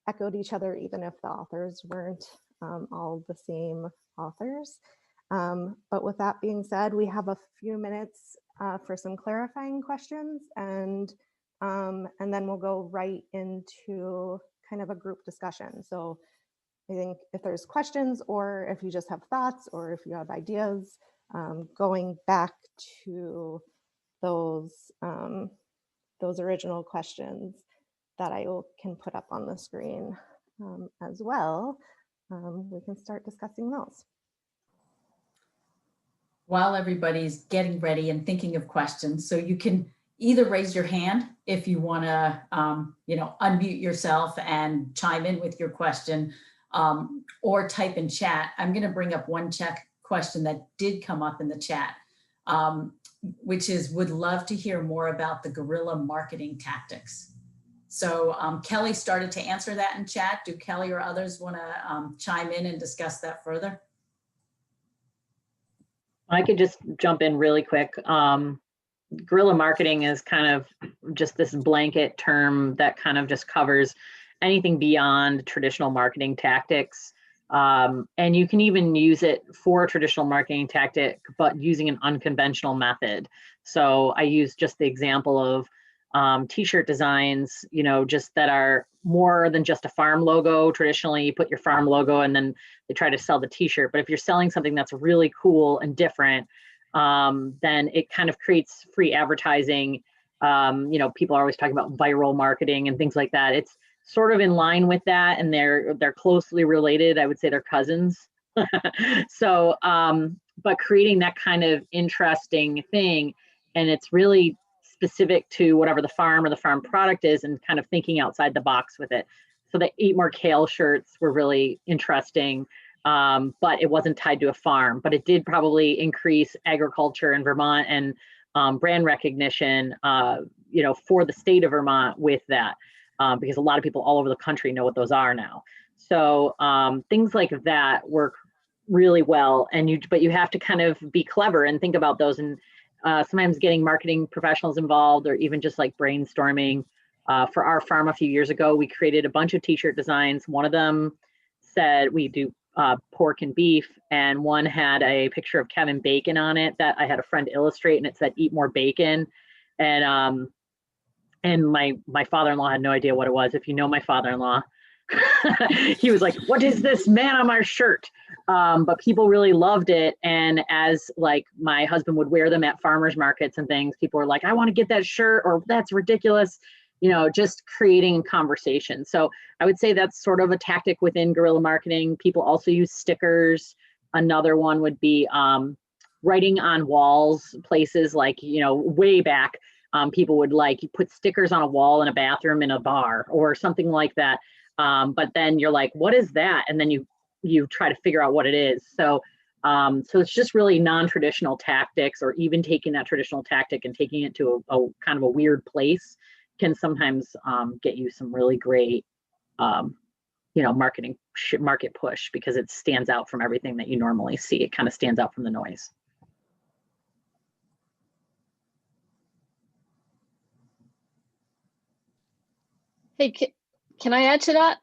echoed each other, even if the authors weren't all the same authors. But with that being said, we have a few minutes for some clarifying questions, and then we'll go right into kind of a group discussion. So I think if there's questions, or if you just have thoughts, or if you have ideas, going back to those original questions that I can put up on the screen as well, we can start discussing those. While everybody's getting ready and thinking of questions, so you can either raise your hand if you want to, unmute yourself and chime in with your question, or type in chat. I'm going to bring up one question that did come up in the chat, which is, would love to hear more about the guerrilla marketing tactics. So Kelly started to answer that in chat. Do Kelly or others want to chime in and discuss that further? I could just jump in really quick. Guerrilla marketing is kind of just this blanket term that kind of just covers anything beyond traditional marketing tactics. And you can even use it for a traditional marketing tactic, but using an unconventional method. So I use just the example of t-shirt designs, just that are more than just a farm logo. Traditionally, you put your farm logo and then they try to sell the t-shirt. But if you're selling something that's really cool and different, then it kind of creates free advertising. People are always talking about viral marketing and things like that. It's sort of in line with that, and they're closely related. I would say they're cousins. So, but creating that kind of interesting thing, and it's really specific to whatever the farm or the farm product is, and kind of thinking outside the box with it. So the Eat More Kale shirts were really interesting, but it wasn't tied to a farm, but it did probably increase agriculture in Vermont and brand recognition, for the state of Vermont with that, because a lot of people all over the country know what those are now. So things like that work really well, but you have to kind of be clever and think about those, and sometimes getting marketing professionals involved, or even just like brainstorming. For our farm a few years ago, we created a bunch of t-shirt designs. One of them said we do pork and beef, and one had a picture of Kevin Bacon on it that I had a friend illustrate, and it said "Eat more bacon." And my father-in-law had no idea what it was. If you know my father-in-law, he was like, "What is this man on my shirt?" But people really loved it, and as like my husband would wear them at farmers markets and things, people were like, "I want to get that shirt," or "That's ridiculous." Just creating conversation. So I would say that's sort of a tactic within guerrilla marketing. People also use stickers. Another one would be writing on walls, places like, way back, people would like put stickers on a wall in a bathroom in a bar or something like that. But then you're like, what is that? And then you try to figure out what it is. So it's just really non-traditional tactics, or even taking that traditional tactic and taking it to a kind of a weird place can sometimes get you some really great, market push, because it stands out from everything that you normally see. It kind of stands out from the noise. Hey, can I add to that,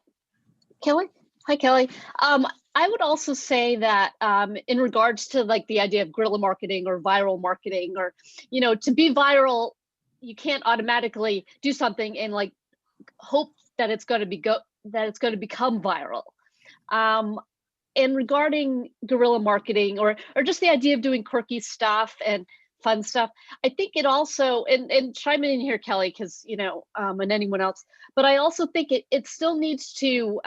Kelly? Hi, Kelly. I would also say that in regards to like the idea of guerrilla marketing or viral marketing, or, to be viral, you can't automatically do something and like hope that it's going to become viral. And regarding guerrilla marketing, or just the idea of doing quirky stuff and fun stuff, I think it also, and chime in here, Kelly, because and anyone else, but I also think it still needs to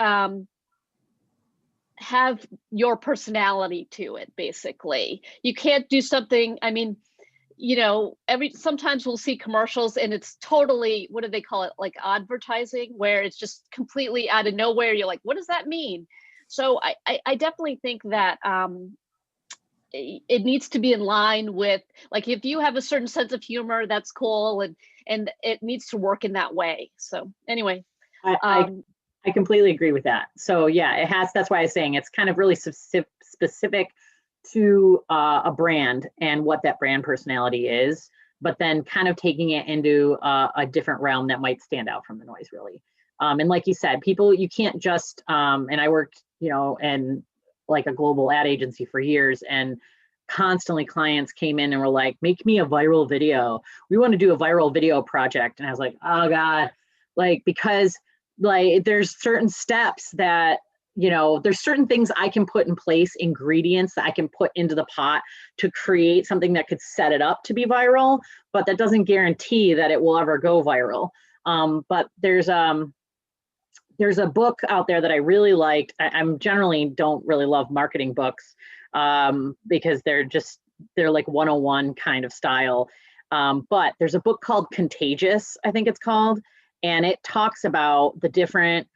have your personality to it. Basically, you can't do something. I mean, sometimes we'll see commercials and it's totally, what do they call it? Like advertising, where it's just completely out of nowhere. You're like, what does that mean? So I definitely think that it needs to be in line with, like, if you have a certain sense of humor, that's cool. And it needs to work in that way. So anyway. I completely agree with that. So yeah, that's why I'm saying it's kind of really specific to a brand and what that brand personality is, but then kind of taking it into a different realm that might stand out from the noise, really. And like you said, you can't just, and I worked, in like a global ad agency for years, and constantly clients came in and were like, make me a viral video. We want to do a viral video project. And I was like, oh God, because there's certain steps that, there's certain things I can put in place, ingredients that I can put into the pot to create something that could set it up to be viral, but that doesn't guarantee that it will ever go viral. But there's a book out there that I really liked. I'm generally don't really love marketing books because they're like 101 kind of style. But there's a book called Contagious, I think it's called, and it talks about the different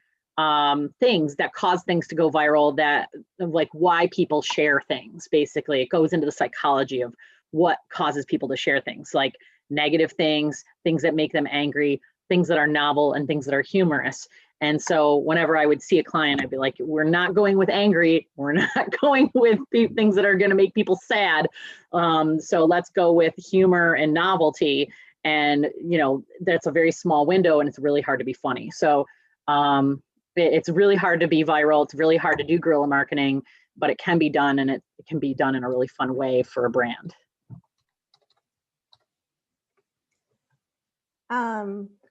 things that cause things to go viral, that like why people share things. Basically, it goes into the psychology of what causes people to share things, like negative things that make them angry, things that are novel, and things that are humorous. And so whenever I would see a client, I'd be like, we're not going with angry. We're not going with things that are going to make people sad. So let's go with humor and novelty. And, that's a very small window, and it's really hard to be funny. So it's really hard to be viral. It's really hard to do guerrilla marketing, but it can be done, and it can be done in a really fun way for a brand.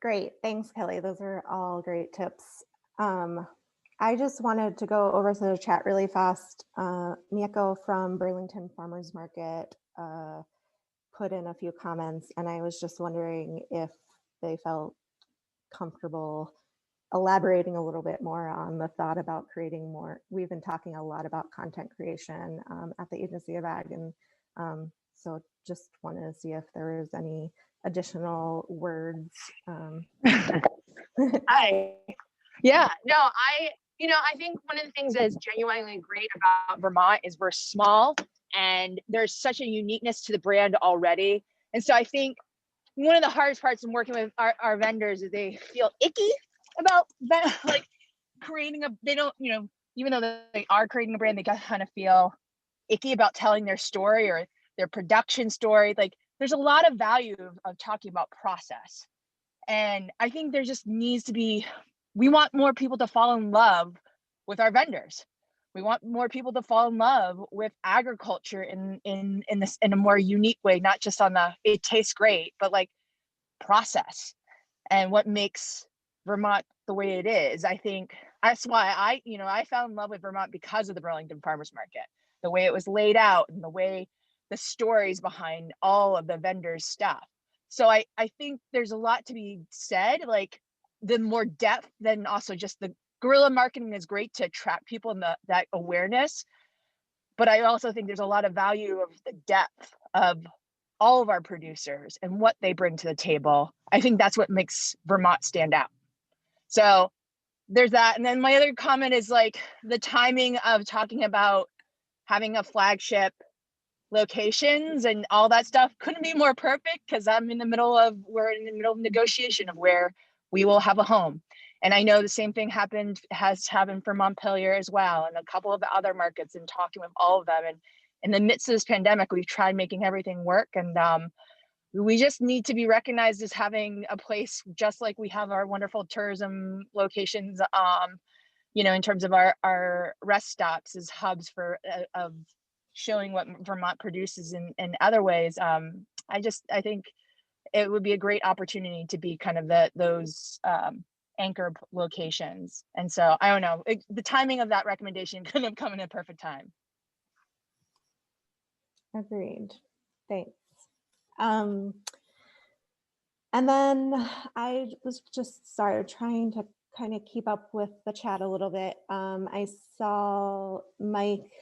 Great. Thanks, Kelly. Those are all great tips. I just wanted to go over to the chat really fast. Miyako from Burlington Farmers Market put in a few comments, and I was just wondering if they felt comfortable elaborating a little bit more on the thought about creating more. We've been talking a lot about content creation at the Agency of Ag, and so just wanted to see if there was any additional words. Hi. Yeah, no, I think one of the things that is genuinely great about Vermont is we're small and there's such a uniqueness to the brand already. And so I think one of the hardest parts in working with our vendors is they feel icky about that, like creating they don't, even though they are creating a brand, they kind of feel icky about telling their story or their production story. Like there's a lot of value of talking about process. And I think there just needs to be, we want more people to fall in love with our vendors. We want more people to fall in love with agriculture in a more unique way, not just on the, it tastes great, but like process and what makes Vermont the way it is. I think that's why I fell in love with Vermont because of the Burlington Farmers Market, the way it was laid out and the way the stories behind all of the vendors' stuff. So I think there's a lot to be said, like the more depth than also just the guerrilla marketing is great to attract people and that awareness. But I also think there's a lot of value of the depth of all of our producers and what they bring to the table. I think that's what makes Vermont stand out. So there's that. And then my other comment is like the timing of talking about having a flagship locations and all that stuff couldn't be more perfect because we're in the middle of negotiation of where we will have a home. And I know the same thing has happened for Montpelier as well, and a couple of the other markets, and talking with all of them. And in the midst of this pandemic, we've tried making everything work. And we just need to be recognized as having a place, just like we have our wonderful tourism locations, in terms of our rest stops as hubs for of showing what Vermont produces in other ways. I think it would be a great opportunity to be kind of those anchor locations. And so I don't know, the timing of that recommendation couldn't have come in a perfect time. Agreed. Thanks. And then I was just trying to kind of keep up with the chat a little bit. I saw Mike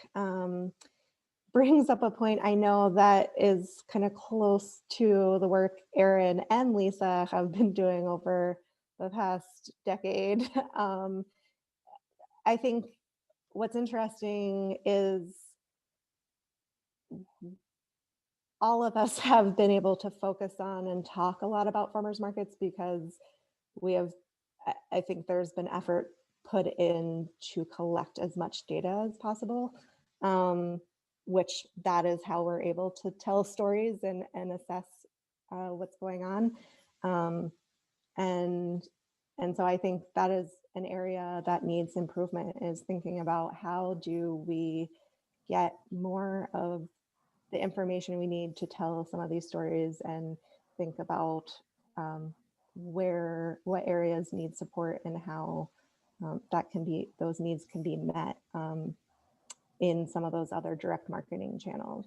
brings up a point I know that is kind of close to the work Erin and Lisa have been doing over the past decade. I think what's interesting is all of us have been able to focus on and talk a lot about farmers markets because I think there's been effort put in to collect as much data as possible, which that is how we're able to tell stories and assess what's going on. And so I think that is an area that needs improvement, is thinking about how do we get more of the information we need to tell some of these stories, and think about what areas need support and how those needs can be met in some of those other direct marketing channels.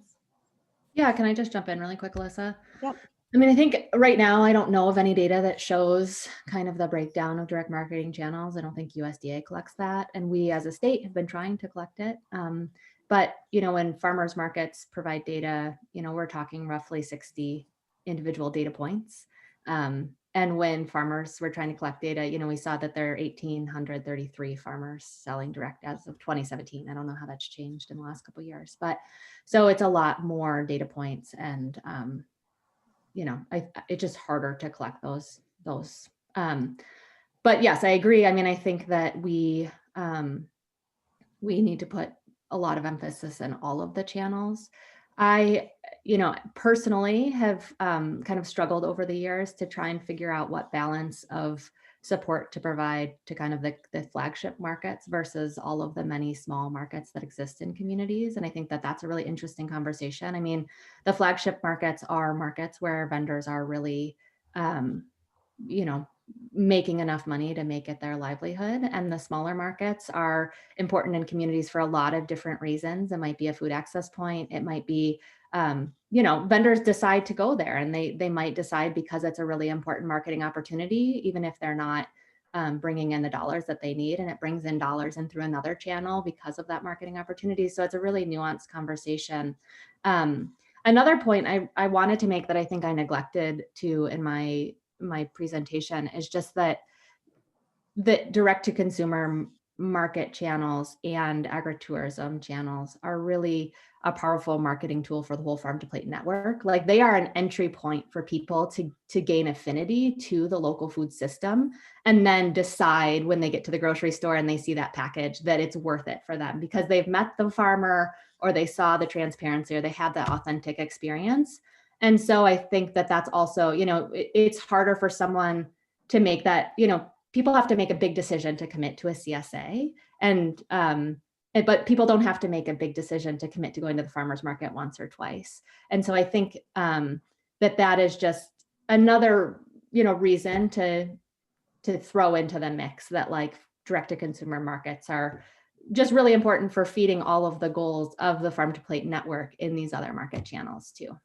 Yeah, can I just jump in really quick, Alyssa? Yep. I mean, I think right now I don't know of any data that shows kind of the breakdown of direct marketing channels. I don't think USDA collects that, and we as a state have been trying to collect it. But when farmers markets provide data, we're talking roughly 60 individual data points. And when farmers were trying to collect data, we saw that there are 1,833 farmers selling direct as of 2017. I don't know how that's changed in the last couple of years, but so it's a lot more data points, and it's just harder to collect those. But yes, I agree. I mean, I think that we need to put a lot of emphasis in all of the channels. I, personally have kind of struggled over the years to try and figure out what balance of support to provide to kind of the flagship markets versus all of the many small markets that exist in communities. And I think that that's a really interesting conversation. I mean, the flagship markets are markets where vendors are really, making enough money to make it their livelihood. And the smaller markets are important in communities for a lot of different reasons. It might be a food access point. It might be, vendors decide to go there, and they might decide because it's a really important marketing opportunity, even if they're not bringing in the dollars that they need, and it brings in dollars in through another channel because of that marketing opportunity. So it's a really nuanced conversation. Another point I wanted to make that I think I neglected to in my presentation is just that the direct to consumer market channels and agritourism channels are really a powerful marketing tool for the whole farm to plate network. Like they are an entry point for people to gain affinity to the local food system, and then decide when they get to the grocery store and they see that package that it's worth it for them because they've met the farmer, or they saw the transparency, or they had that authentic experience. And so I think that that's also, it's harder for someone to make that, people have to make a big decision to commit to a CSA, but people don't have to make a big decision to commit to going to the farmer's market once or twice. And so I think that is just another, reason to throw into the mix that like direct to consumer markets are just really important for feeding all of the goals of the farm to plate network in these other market channels too.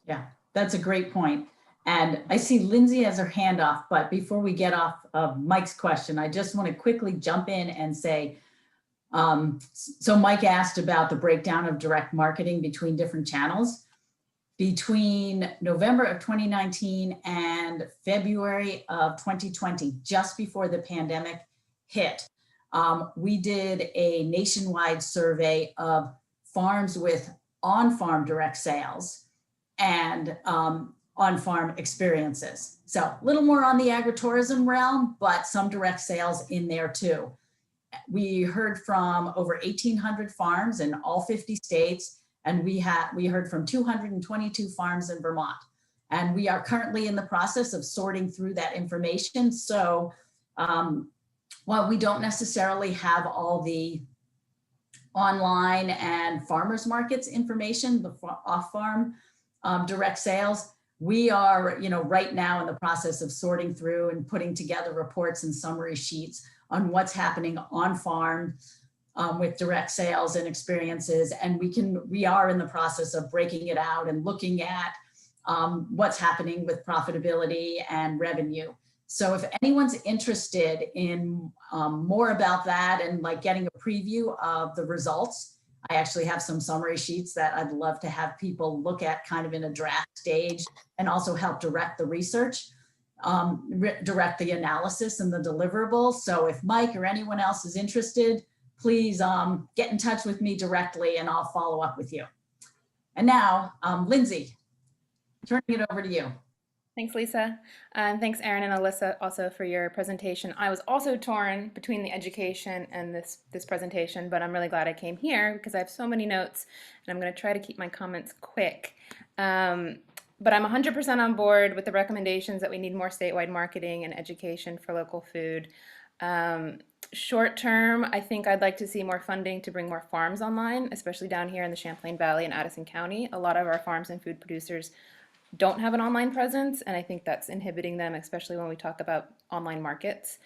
Yeah, that's a great point. And I see Lindsay has her hand off, but before we get off of Mike's question, I just want to quickly jump in and say, so Mike asked about the breakdown of direct marketing between different channels. Between November of 2019 and February of 2020, just before the pandemic hit, we did a nationwide survey of farms with on-farm direct sales and on-farm experiences. So a little more on the agritourism realm, but some direct sales in there too. We heard from over 1,800 farms in all 50 states, and we heard from 222 farms in Vermont. And we are currently in the process of sorting through that information. So while we don't necessarily have all the online and farmers markets information, the off-farm direct sales, we are, right now in the process of sorting through and putting together reports and summary sheets on what's happening on farm with direct sales and experiences. And we are in the process of breaking it out and looking at what's happening with profitability and revenue. So if anyone's interested in more about that and like getting a preview of the results, I actually have some summary sheets that I'd love to have people look at kind of in a draft stage and also help direct the research, direct the analysis and the deliverables. So if Mike or anyone else is interested, please get in touch with me directly and I'll follow up with you. And now, Lindsay, turning it over to you. Thanks, Lisa. And thanks, Erin and Alyssa, also for your presentation. I was also torn between the education and this presentation, but I'm really glad I came here because I have so many notes and I'm going to try to keep my comments quick. But I'm 100% on board with the recommendations that we need more statewide marketing and education for local food. Short term, I think I'd like to see more funding to bring more farms online, especially down here in the Champlain Valley and Addison County. A lot of our farms and food producers don't have an online presence, and I think that's inhibiting them, especially when we talk about online markets,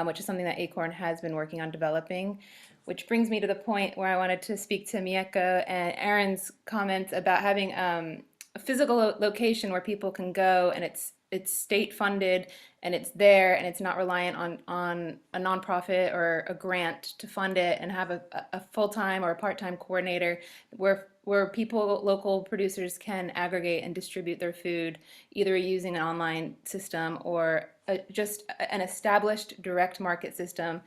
which is something that Acorn has been working on developing. Which brings me to the point where I wanted to speak to Mieko and Erin's comments about having a physical location where people can go and it's state funded and it's there and it's not reliant on a nonprofit or a grant to fund it, and have a full-time or a part-time coordinator where people, local producers, can aggregate and distribute their food either using an online system or just an established direct market system.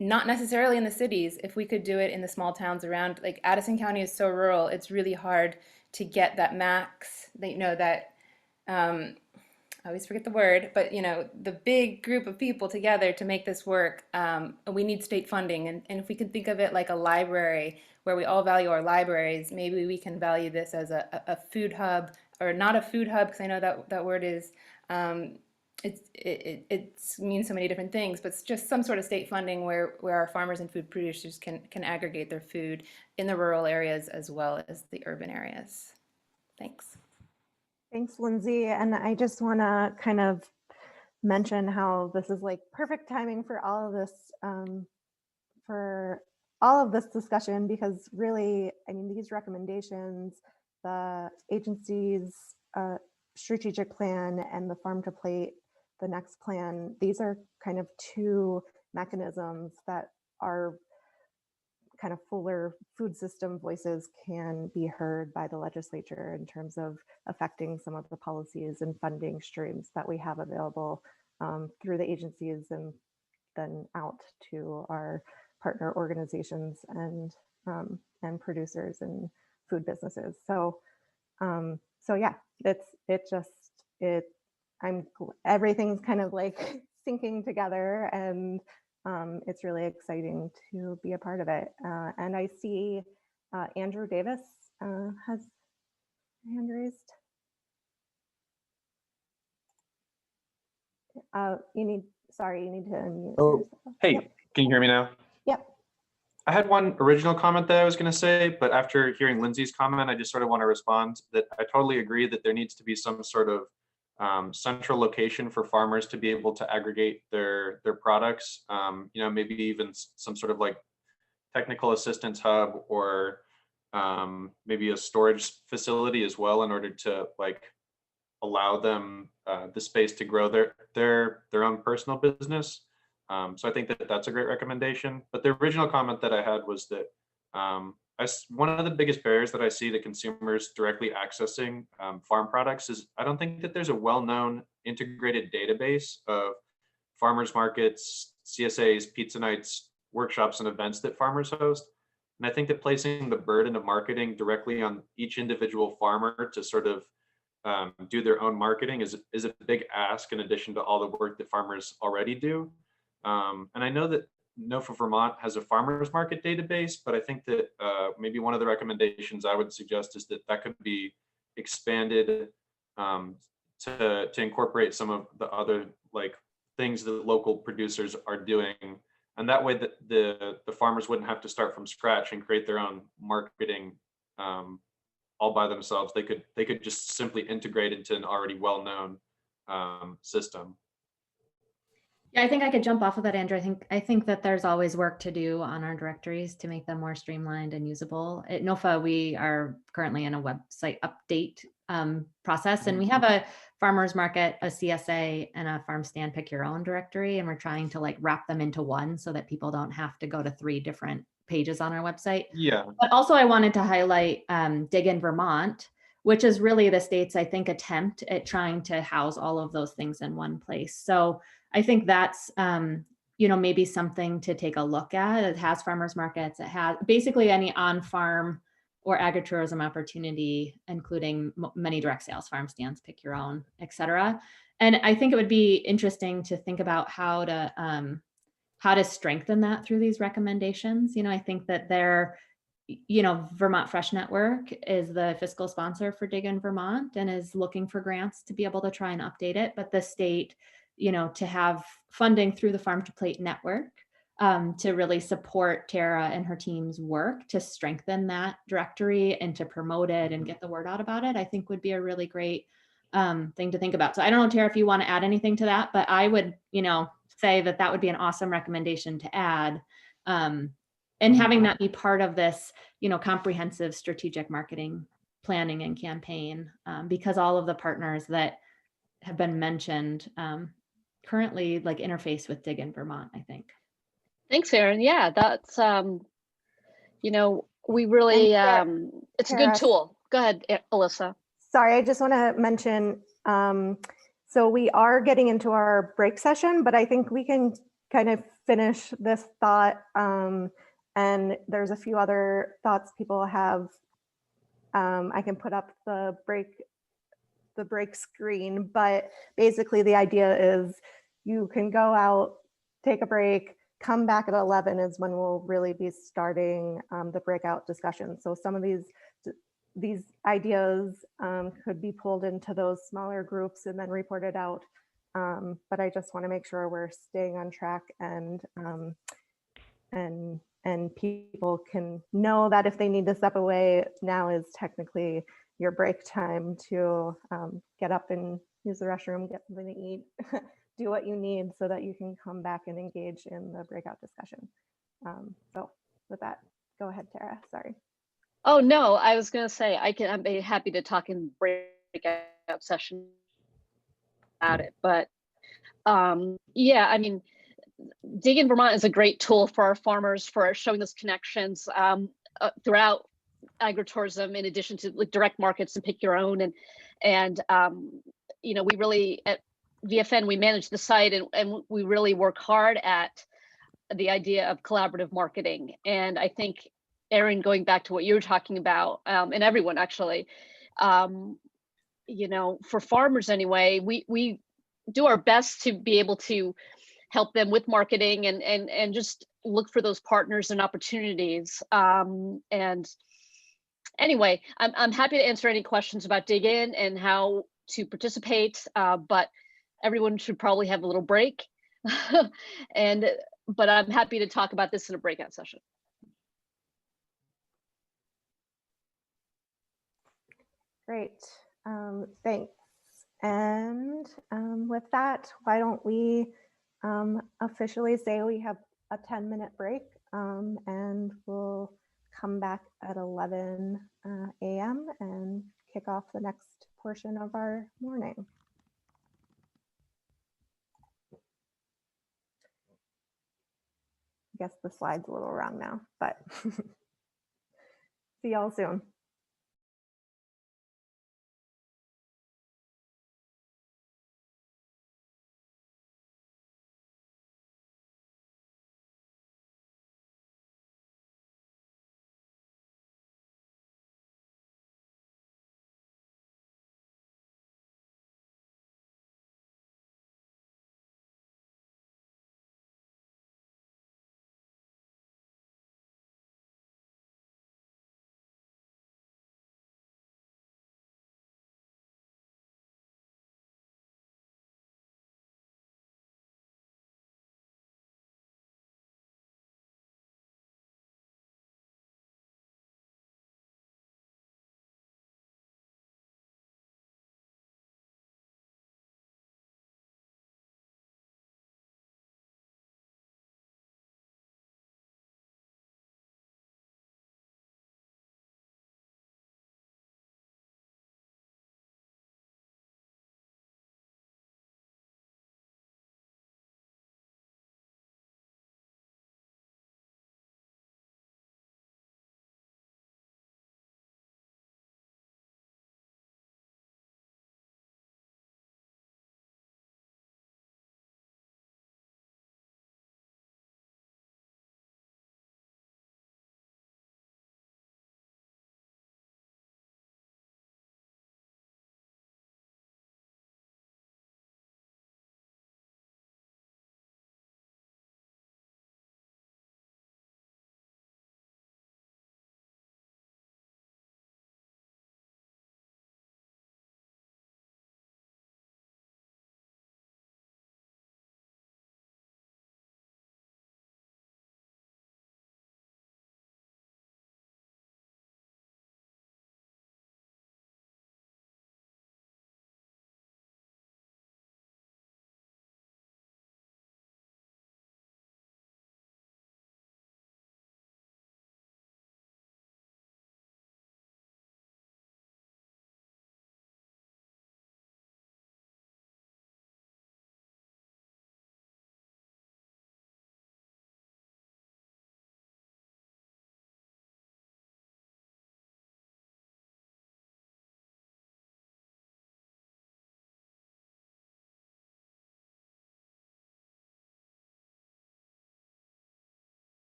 Not necessarily in the cities. If we could do it in the small towns around, like Addison County is so rural, it's really hard to get that max, I always forget the word, but the big group of people together to make this work. We need state funding, and if we could think of it like a library where we all value our libraries, maybe we can value this as a food hub, or not a food hub, because I know that word is it means so many different things, but it's just some sort of state funding where our farmers and food producers can aggregate their food in the rural areas as well as the urban areas. Thanks. Thanks, Lindsay. And I just want to kind of mention how this is like perfect timing for all of this discussion, because really, I mean, these recommendations, the agency's strategic plan and the farm to plate, the next plan, these are kind of two mechanisms that are kind of fuller food system voices can be heard by the legislature in terms of affecting some of the policies and funding streams that we have available through the agencies and then out to our partner organizations and producers and food businesses. So so yeah, everything's kind of like syncing together, and it's really exciting to be a part of it. And I see Andrew Davis has a hand raised. You need to unmute. Oh, hey, Yep. Can you hear me now? Yep. I had one original comment that I was going to say, but after hearing Lindsay's comment, I just sort of want to respond that I totally agree that there needs to be some sort of central location for farmers to be able to aggregate their products. Maybe even some sort of like technical assistance hub, or maybe a storage facility as well, in order to like allow them the space to grow their own personal business. So I think that that's a great recommendation. But the original comment that I had was that one of the biggest barriers that I see to consumers directly accessing farm products is I don't think that there's a well-known integrated database of farmers markets, CSAs, pizza nights, workshops, and events that farmers host. And I think that placing the burden of marketing directly on each individual farmer to sort of do their own marketing is a big ask, in addition to all the work that farmers already do. And I know that NOFA Vermont has a farmers market database, but I think that maybe one of the recommendations I would suggest is that could be expanded to incorporate some of the other like things that local producers are doing. And that way that the farmers wouldn't have to start from scratch and create their own marketing all by themselves. They could just simply integrate into an already well-known system. Yeah, I think I could jump off of that, Andrew. I think that there's always work to do on our directories to make them more streamlined and usable. At NOFA, we are currently in a website update process, and we have a farmers market, a CSA, and a farm stand pick your own directory, and we're trying to like wrap them into one so that people don't have to go to 3 different pages on our website. Yeah. But also I wanted to highlight Dig in Vermont, which is really the state's, I think, attempt at trying to house all of those things in one place. So I think that's, maybe something to take a look at. It has farmers markets. It has basically any on-farm or agritourism opportunity, including many direct sales, farm stands, pick your own, et cetera. And I think it would be interesting to think about how to strengthen that through these recommendations. I think that Vermont Fresh Network is the fiscal sponsor for Dig in Vermont and is looking for grants to be able to try and update it. But the state, to have funding through the Farm to Plate Network to really support Tara and her team's work to strengthen that directory and to promote it and get the word out about it, I think would be a really great thing to think about. So I don't know, Tara, if you want to add anything to that, but I would, say that would be an awesome recommendation to add. And having that be part of this, comprehensive strategic marketing planning and campaign, because all of the partners that have been mentioned currently like interface with Dig in Vermont, I think. Thanks, Erin. Yeah, that's, we really, it's a good tool. Go ahead, Alyssa. Sorry, I just want to mention, so we are getting into our break session, but I think we can kind of finish this thought. And there's a few other thoughts people have. I can put up the break screen, but basically the idea is you can go out, take a break, come back at 11 is when we'll really be starting the breakout discussion. So some of these ideas could be pulled into those smaller groups and then reported out. But I just want to make sure we're staying on track and people can know that if they need to step away, now is technically your break time to get up and use the restroom, get something to eat, do what you need so that you can come back and engage in the breakout discussion. So with that, go ahead, Tara, sorry. Oh, no, I was going to say, I'm be happy to talk in breakout session about it. But yeah, I mean, Dig in Vermont is a great tool for our farmers for showing those connections throughout agritourism, in addition to like direct markets and pick your own. And we really at VFN, we manage the site and we really work hard at the idea of collaborative marketing. And I think, Erin, going back to what you were talking about, and everyone actually, you know, for farmers anyway, we do our best to be able to help them with marketing and just look for those partners and opportunities. And anyway, I'm happy to answer any questions about Dig In and how to participate, but everyone should probably have a little break. But I'm happy to talk about this in a breakout session. Great, thanks. And with that, why don't we officially say we have a 10-minute break, and we'll come back at 11 a.m. and kick off the next portion of our morning. I guess the slide's a little wrong now, but see y'all soon.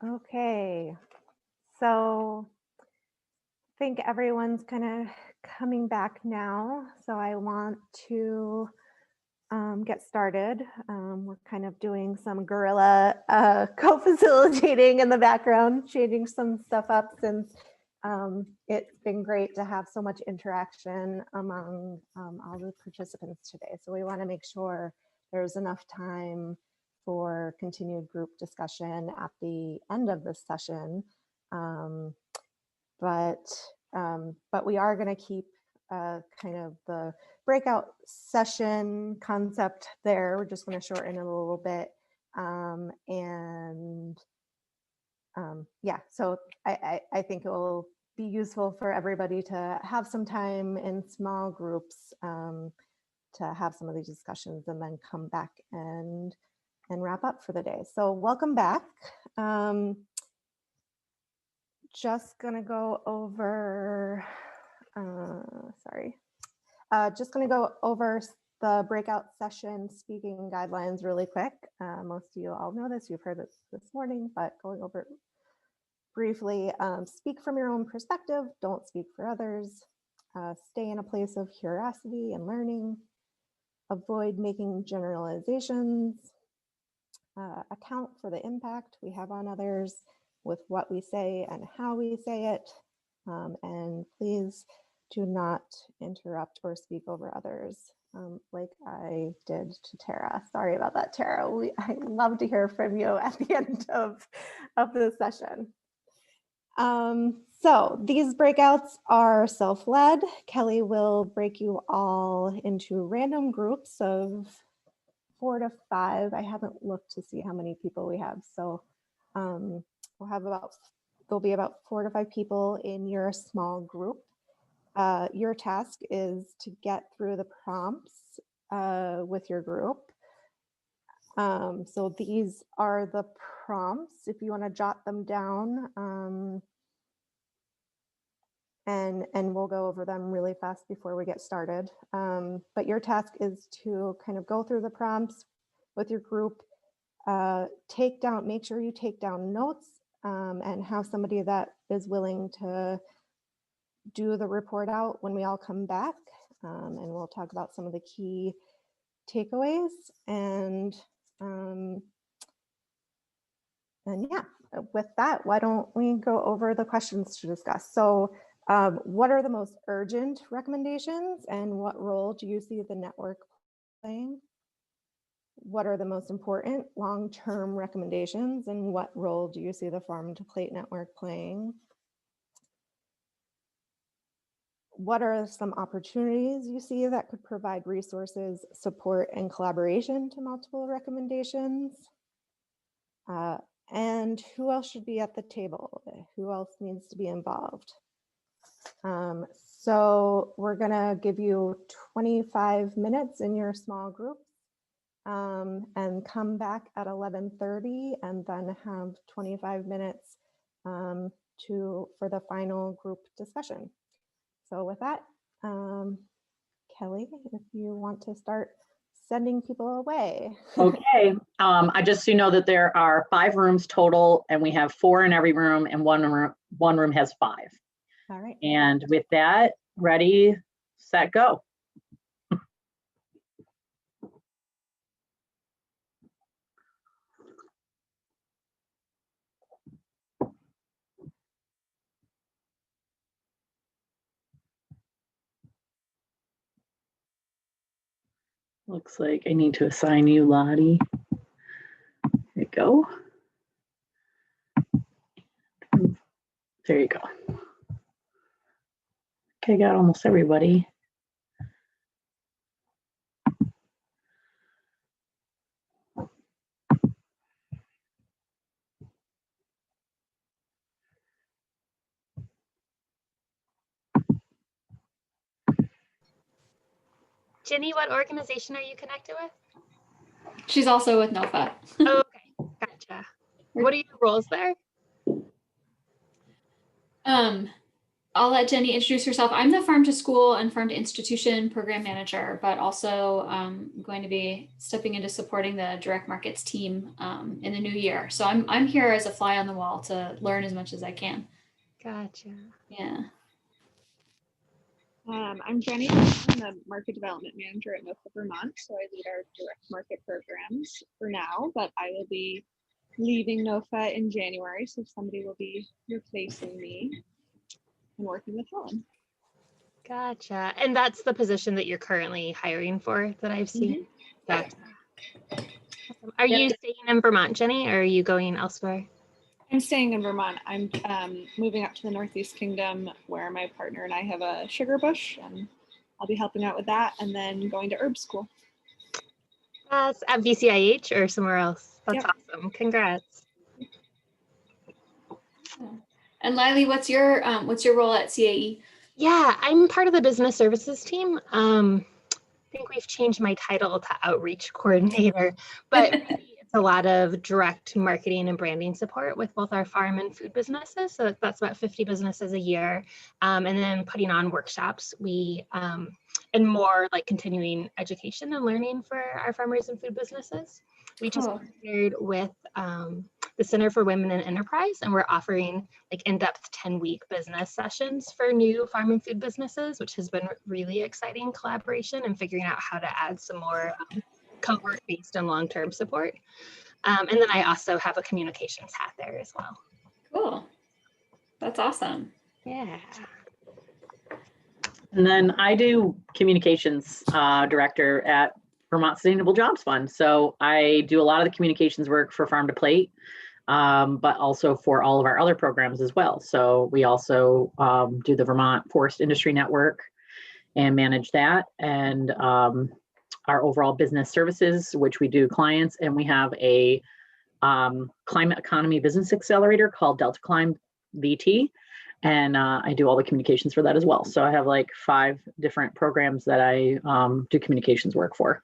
Okay, so I think everyone's kind of coming back now. So I want to get started. We're kind of doing some guerrilla co-facilitating in the background, changing some stuff up since it's been great to have so much interaction among all the participants today. So we want to make sure there's enough time for continued group discussion at the end of this session. But we are going to keep kind of the breakout session concept there. We're just going to shorten it a little bit. Yeah, so I think it will be useful for everybody to have some time in small groups to have some of these discussions and then come back and wrap up for the day. So welcome back. Just gonna go over, just gonna go over the breakout session speaking guidelines really quick. Most of you all know this, you've heard this morning, but going over it briefly. Speak from your own perspective, don't speak for others. Stay in a place of curiosity and learning. Avoid making generalizations. Account for the impact we have on others with what we say and how we say it. And please do not interrupt or speak over others like I did to Tara. Sorry about that, Tara. I'd love to hear from you at the end of the session. So these breakouts are self-led. Kelly will break you all into random groups of 4 to 5. I haven't looked to see how many people we have. So we'll have there'll be about 4 to 5 people in your small group. Your task is to get through the prompts with your group. So these are the prompts if you want to jot them down. And we'll go over them really fast before we get started. But your task is to kind of go through the prompts with your group, make sure you take down notes and have somebody that is willing to do the report out when we all come back. And we'll talk about some of the key takeaways and yeah, with that, why don't we go over the questions to discuss? So what are the most urgent recommendations and what role do you see the network playing? What are the most important long-term recommendations and what role do you see the farm to plate network playing? What are some opportunities you see that could provide resources, support, and collaboration to multiple recommendations? And who else should be at the table? Who else needs to be involved? So we're gonna give you 25 minutes in your small group and come back at 11:30 and then have 25 minutes for the final group discussion. So with that, Kelly, if you want to start sending people away. Okay, I just so you know that there are 5 rooms total and we have 4 in every room and one room has 5. All right. And with that, ready, set, go. Looks like I need to assign you Lottie. There you go. There you go. Okay, got almost everybody. Ginny, what organization are you connected with? She's also with NOFA. Oh, okay, gotcha. What are your roles there? I'll let Jenny introduce herself. I'm the Farm to School and Farm to Institution program manager, but also going to be stepping into supporting the direct markets team in the new year. So I'm here as a fly on the wall to learn as much as I can. Gotcha. Yeah. I'm Jenny. I'm the market development manager at NOFA Vermont, so I lead our direct market programs for now, but I will be leaving NOFA in January, so somebody will be replacing me and working with Helen. Gotcha. And that's the position that you're currently hiring for that I've seen. Gotcha. Awesome. Are you staying in Vermont, Jenny, or are you going elsewhere? I'm staying in Vermont. I'm moving up to the Northeast Kingdom where my partner and I have a sugar bush, and I'll be helping out with that and then going to herb school. That's at VCIH or somewhere else. That's awesome. Congrats. And Lily, what's your role at CAE? Yeah, I'm part of the business services team. I think we've changed my title to outreach coordinator, but really it's a lot of direct marketing and branding support with both our farm and food businesses. So that's about 50 businesses a year. And then putting on workshops, and more like continuing education and learning for our farmers and food businesses. We just partnered with the Center for Women in Enterprise, and we're offering like in-depth 10-week business sessions for new farm and food businesses, which has been really exciting collaboration and figuring out how to add some more cohort-based and long-term support. And then I also have a communications hat there as well. Cool. That's awesome. Yeah. And then I do communications director at Vermont Sustainable Jobs Fund. So I do a lot of the communications work for Farm to Plate, but also for all of our other programs as well. So we also do the Vermont Forest Industry Network and manage that, and our overall business services, which we do clients, and we have a climate economy business accelerator called Delta Climb VT. And I do all the communications for that as well. So I have like 5 different programs that I do communications work for.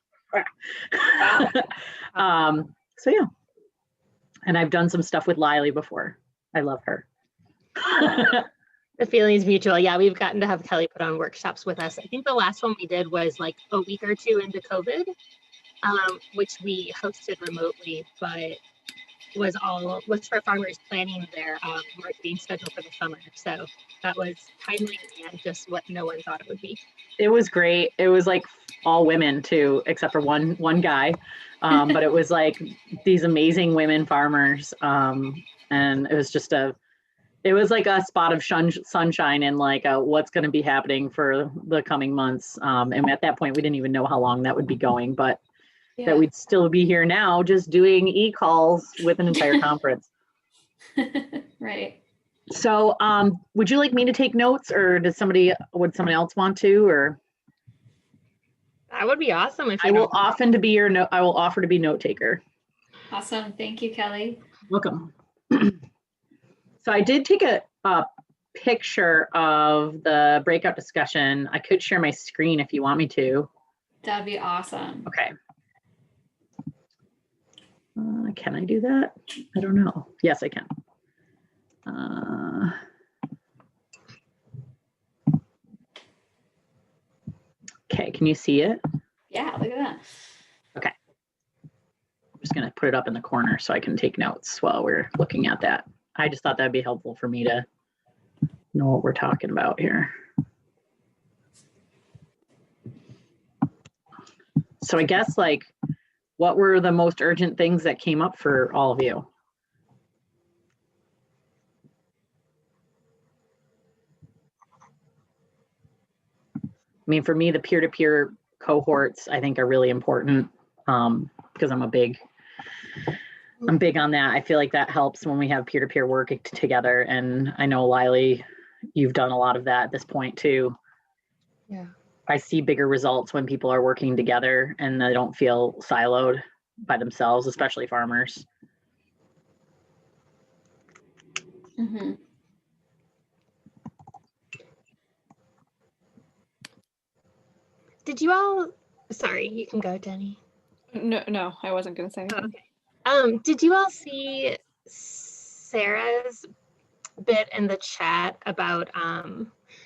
So yeah, and I've done some stuff with Lily before. I love her. The feeling is mutual. Yeah, we've gotten to have Kelly put on workshops with us. I think the last one we did was like a week or 2 into COVID, which we hosted remotely, but was for farmers planning their marketing schedule for the summer. So that was timely and just what no one thought it would be. It was great. It was like all women too, except for one guy. But it was like these amazing women farmers. And it was just it was like a spot of sunshine and like what's going to be happening for the coming months. And at that point, we didn't even know how long that would be going, but that we'd still be here now just doing e-calls with an entire conference. Right. So would you like me to take notes, or would somebody else want to, or? That would be awesome. If I will offer to be note taker. Awesome. Thank you, Kelly. Welcome. So I did take a picture of the breakout discussion. I could share my screen if you want me to. That'd be awesome. Okay. Can I do that? I don't know. Yes, I can. Okay, can you see it? Yeah, look at that. Okay. I'm just going to put it up in the corner so I can take notes while we're looking at that. I just thought that'd be helpful for me to know what we're talking about here. So I guess, like, what were the most urgent things that came up for all of you? I mean, for me, the peer-to-peer cohorts, I think, are really important because I'm big on that. I feel like that helps when we have peer-to-peer work together. And I know, Lily, you've done a lot of that at this point too. Yeah. I see bigger results when people are working together and they don't feel siloed by themselves, especially farmers. Mm-hmm. Did you all, sorry, you can go, Jenny. No, I wasn't going to say anything. Okay. Did you all see Sarah's bit in the chat about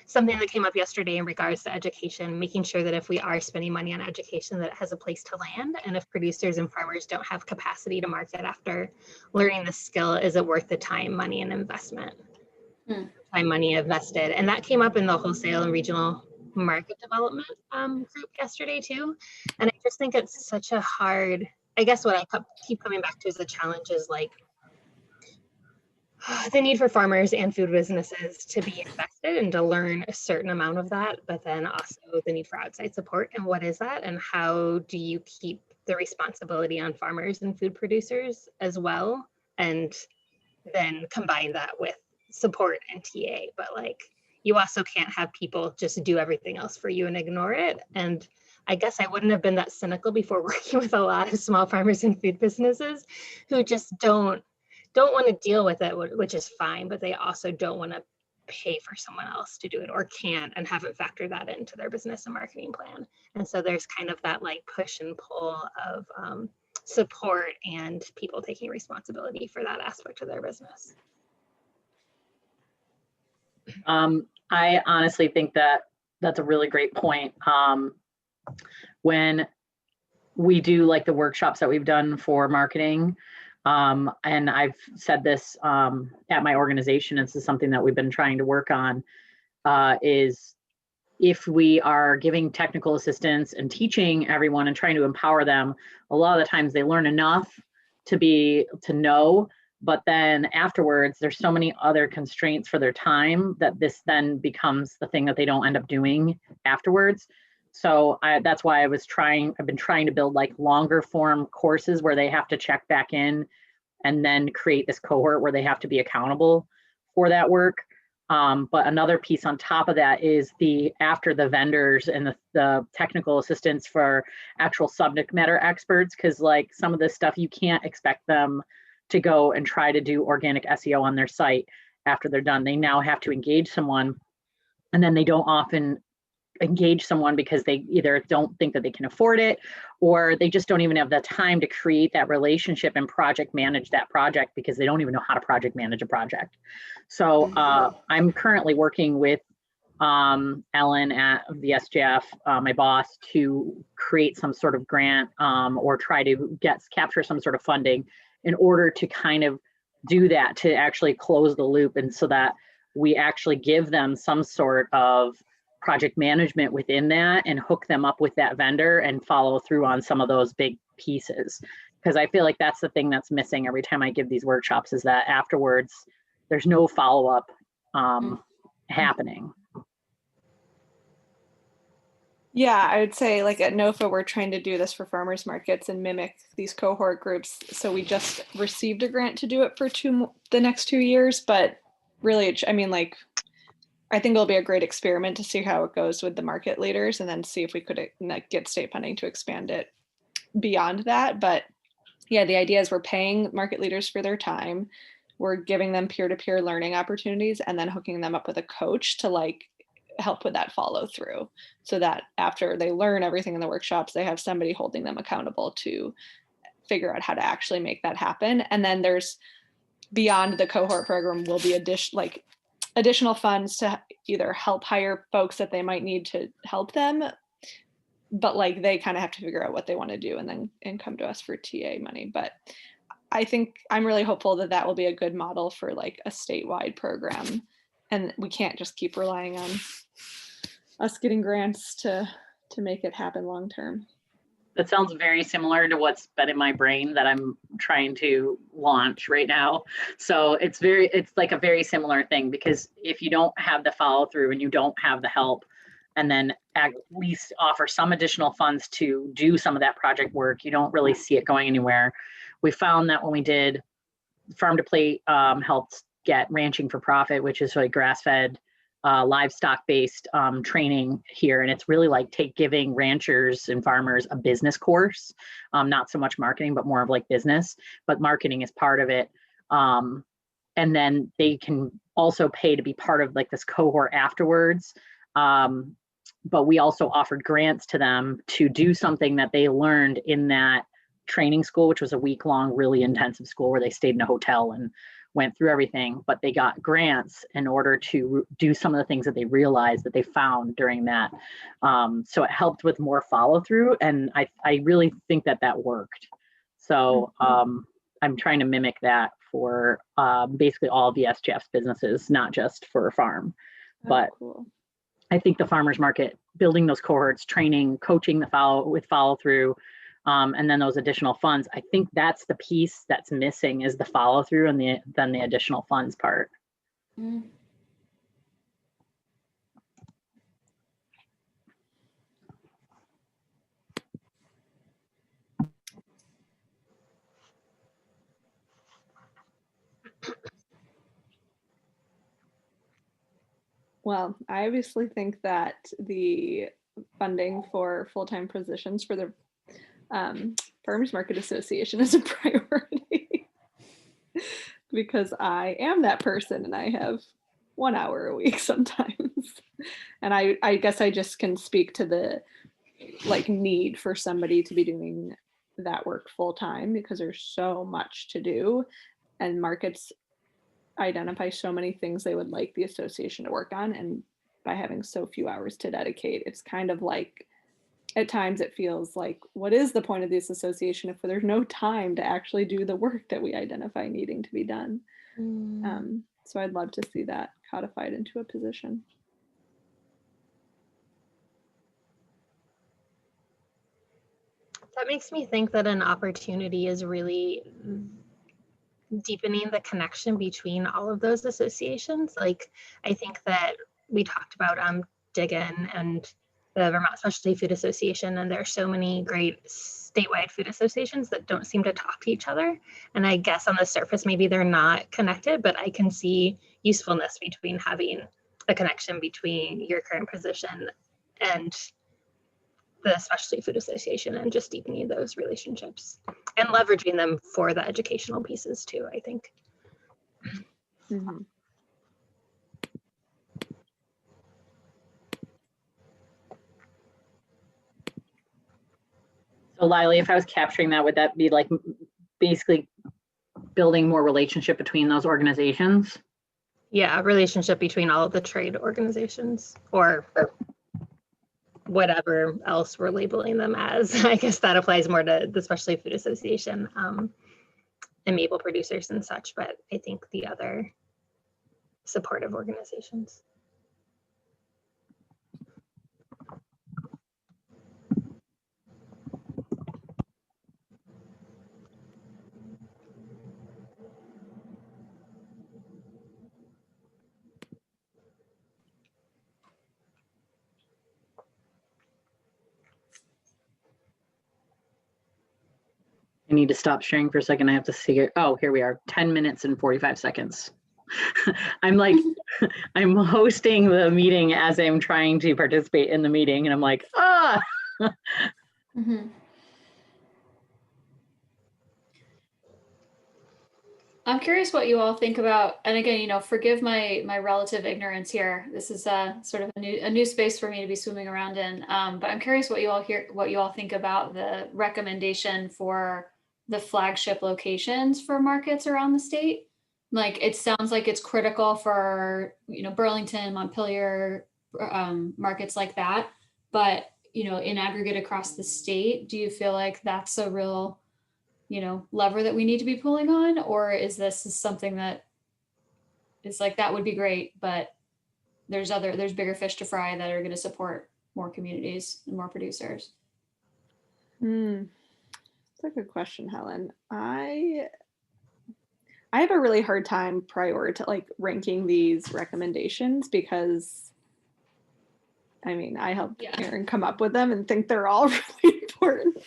something that came up yesterday in regards to education, making sure that if we are spending money on education, that it has a place to land. And if producers and farmers don't have capacity to market after learning the skill, is it worth the time, money, and investment? Time, money invested. And that came up in the wholesale and regional market development group yesterday too. And I just think it's such a hard, I guess what I keep coming back to is the challenge is like the need for farmers and food businesses to be invested and to learn a certain amount of that, but then also the need for outside support. And what is that? And how do you keep the responsibility on farmers and food producers as well? And then combine that with support and TA, but like you also can't have people just do everything else for you and ignore it. And I guess I wouldn't have been that cynical before working with a lot of small farmers and food businesses who just don't want to deal with it, which is fine, but they also don't want to pay for someone else to do it or can't and haven't factored that into their business and marketing plan. And so there's kind of that like push and pull of support and people taking responsibility for that aspect of their business. I honestly think that that's a really great point. When we do like the workshops that we've done for marketing, and I've said this at my organization, this is something that we've been trying to work on, is if we are giving technical assistance and teaching everyone and trying to empower them, a lot of the times they learn enough to know, but then afterwards there's so many other constraints for their time that this then becomes the thing that they don't end up doing afterwards. So that's why I've been trying to build like longer form courses where they have to check back in and then create this cohort where they have to be accountable for that work. But another piece on top of that is after the vendors and the technical assistance for actual subject matter experts, because like some of this stuff, you can't expect them to go and try to do organic SEO on their site after they're done. They now have to engage someone, and then they don't often engage someone because they either don't think that they can afford it, or they just don't even have the time to create that relationship and project manage that project because they don't even know how to project manage a project. So I'm currently working with Ellen at the SJF, my boss, to create some sort of grant or try to capture some sort of funding in order to kind of do that, to actually close the loop, and so that we actually give them some sort of project management within that and hook them up with that vendor and follow through on some of those big pieces. Because I feel like that's the thing that's missing every time I give these workshops, is that afterwards there's no follow-up happening. Yeah, I would say like at NOFA, we're trying to do this for farmers markets and mimic these cohort groups. So we just received a grant to do it for the next 2 years, but really, I mean, like, I think it'll be a great experiment to see how it goes with the market leaders and then see if we could get state funding to expand it beyond that. But yeah, the idea is we're paying market leaders for their time. We're giving them peer-to-peer learning opportunities and then hooking them up with a coach to like help with that follow through, so that after they learn everything in the workshops, they have somebody holding them accountable to figure out how to actually make that happen. And then there's, beyond the cohort program, will be additional funds to either help hire folks that they might need to help them, but like they kind of have to figure out what they want to do and come to us for TA money. But I think I'm really hopeful that that will be a good model for like a statewide program, and we can't just keep relying on us getting grants to make it happen long term. That sounds very similar to what's been in my brain that I'm trying to launch right now. So it's like a very similar thing, because if you don't have the follow through and you don't have the help, and then at least offer some additional funds to do some of that project work, you don't really see it going anywhere. We found that when we did Farm to Plate, helped get Ranching for Profit, which is like grass-fed, livestock-based training here, and it's really like giving ranchers and farmers a business course, not so much marketing, but more of like business, but marketing is part of it. And then they can also pay to be part of like this cohort afterwards. But we also offered grants to them to do something that they learned in that training school, which was a week-long, really intensive school where they stayed in a hotel and went through everything, but they got grants in order to do some of the things that they realized that they found during that. So it helped with more follow through, and I really think that that worked. So I'm trying to mimic that for basically all the SGF's businesses, not just for a farm. But cool. I think the farmers market, building those cohorts, training, coaching the follow through, and then those additional funds, I think that's the piece that's missing, is the follow through and then the additional funds part. Mm. Well, I obviously think that the funding for full-time positions for the Farmers Market Association is a priority because I am that person and I have 1 hour a week sometimes. And I guess I just can speak to the need for somebody to be doing that work full-time, because there's so much to do and markets identify so many things they would like the association to work on, and by having so few hours to dedicate, it's kind of like, at times it feels like, what is the point of this association if there's no time to actually do the work that we identify needing to be done? So I'd love to see that codified into a position. That makes me think that an opportunity is really deepening the connection between all of those associations. Like, I think that we talked about Diggin and the Vermont Specialty Food Association, and there are so many great statewide food associations that don't seem to talk to each other. And I guess on the surface, maybe they're not connected, but I can see usefulness between having a connection between your current position and the Specialty Food Association, and just deepening those relationships and leveraging them for the educational pieces too, I think. Mm-hmm. So Lily, if I was capturing that, would that be like basically building more relationship between those organizations? Yeah, a relationship between all of the trade organizations, or whatever else we're labeling them as. I guess that applies more to the Specialty Food Association and maple producers and such, but I think the other supportive organizations. I need to stop sharing for a second. I have to see it. Oh, here we are, 10 minutes and 45 seconds. I'm like, I'm hosting the meeting as I'm trying to participate in the meeting, and I'm like, ah. Mm-hmm. I'm curious what you all think about, and again, forgive my relative ignorance here. This is sort of a new space for me to be swimming around in. But I'm curious what you all think about the recommendation for the flagship locations for markets around the state. Like, it sounds like it's critical for Burlington, Montpelier, markets like that. But in aggregate across the state, do you feel like that's a real lever that we need to be pulling on, or is this something that is like, that would be great, but there's bigger fish to fry that are going to support more communities and more producers? That's a good question, Helen. I have a really hard time ranking these recommendations, because I helped Erin come up with them and think they're all really important.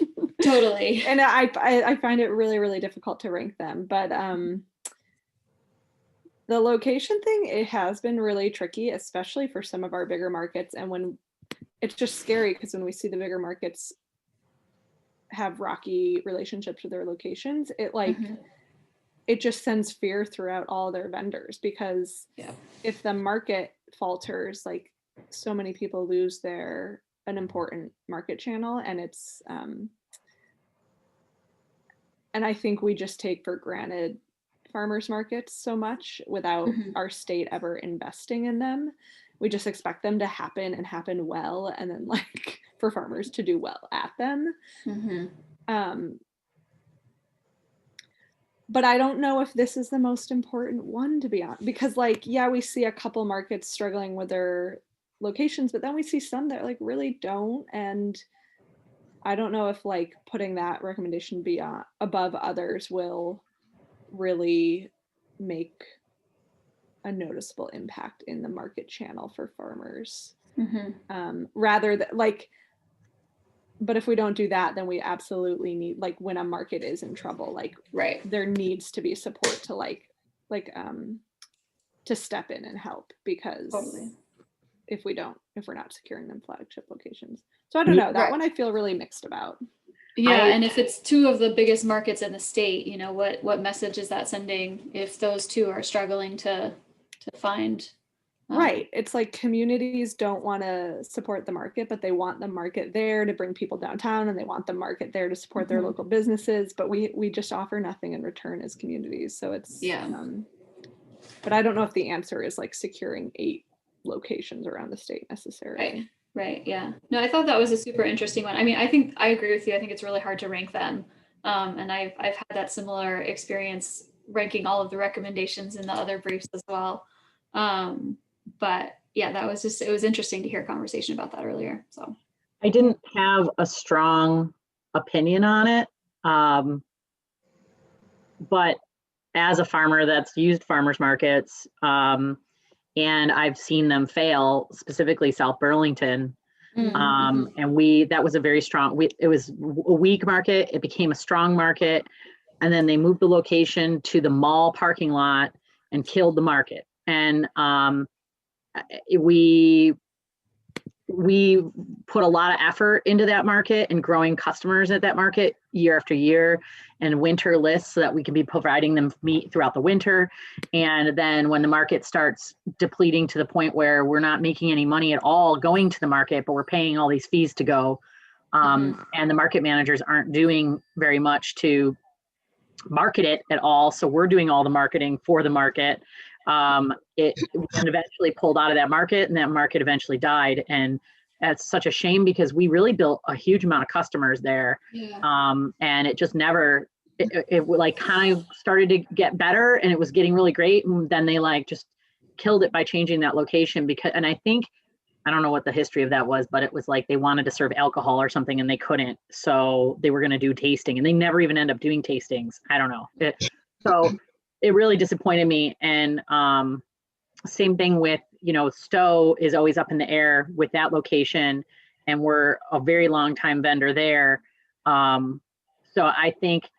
Totally. And I find it really, really difficult to rank them. But the location thing, it has been really tricky, especially for some of our bigger markets. And when it's just scary, because when we see the bigger markets have rocky relationships with their locations, it just sends fear throughout all their vendors, because if the market falters, so many people lose an important market channel, and it's and I think we just take for granted farmers markets so much without our state ever investing in them. We just expect them to happen and happen well, and then like for farmers to do well at them. But I don't know if this is the most important one, to be honest, because like, yeah, we see a couple markets struggling with their locations, but then we see some that like really don't. And I don't know if like putting that recommendation beyond above others will really make a noticeable impact in the market channel for farmers. Rather than like, but if we don't do that, then we absolutely need, like when a market is in trouble, like there needs to be support to to step in and help, because if we're not securing them flagship locations. So I don't know, that one I feel really mixed about. Yeah, and if it's two of the biggest markets in the state, you know, what message is that sending if those two are struggling to find? Right. It's like communities don't want to support the market, but they want the market there to bring people downtown, and they want the market there to support their local businesses, but we just offer nothing in return as communities. So it's, but I don't know if the answer is like securing 8 locations around the state necessarily. Right. Yeah. No, I thought that was a super interesting one. I mean, I think I agree with you. I think it's really hard to rank them. And I've had that similar experience ranking all of the recommendations in the other briefs as well. But yeah, that was just, it was interesting to hear a conversation about that earlier. So I didn't have a strong opinion on it. But as a farmer that's used farmers markets, and I've seen them fail, specifically South Burlington. And that was a very strong, it was a weak market. It became a strong market. And then they moved the location to the mall parking lot and killed the market. And we put a lot of effort into that market and growing customers at that market year after year, and winter lists so that we can be providing them meat throughout the winter. And then when the market starts depleting to the point where we're not making any money at all going to the market, but we're paying all these fees to go, and the market managers aren't doing very much to market it at all. So we're doing all the marketing for the market. It eventually pulled out of that market, and that market eventually died. And that's such a shame, because we really built a huge amount of customers there. And it just never, it like kind of started to get better, and it was getting really great. And then they like just killed it by changing that location, because, and I think, I don't know what the history of that was, but it was like they wanted to serve alcohol or something and they couldn't. So they were going to do tasting, and they never even end up doing tastings. I don't know. So it really disappointed me. And same thing with, you know, Stowe is always up in the air with that location, and we're a very long time vendor there. So I think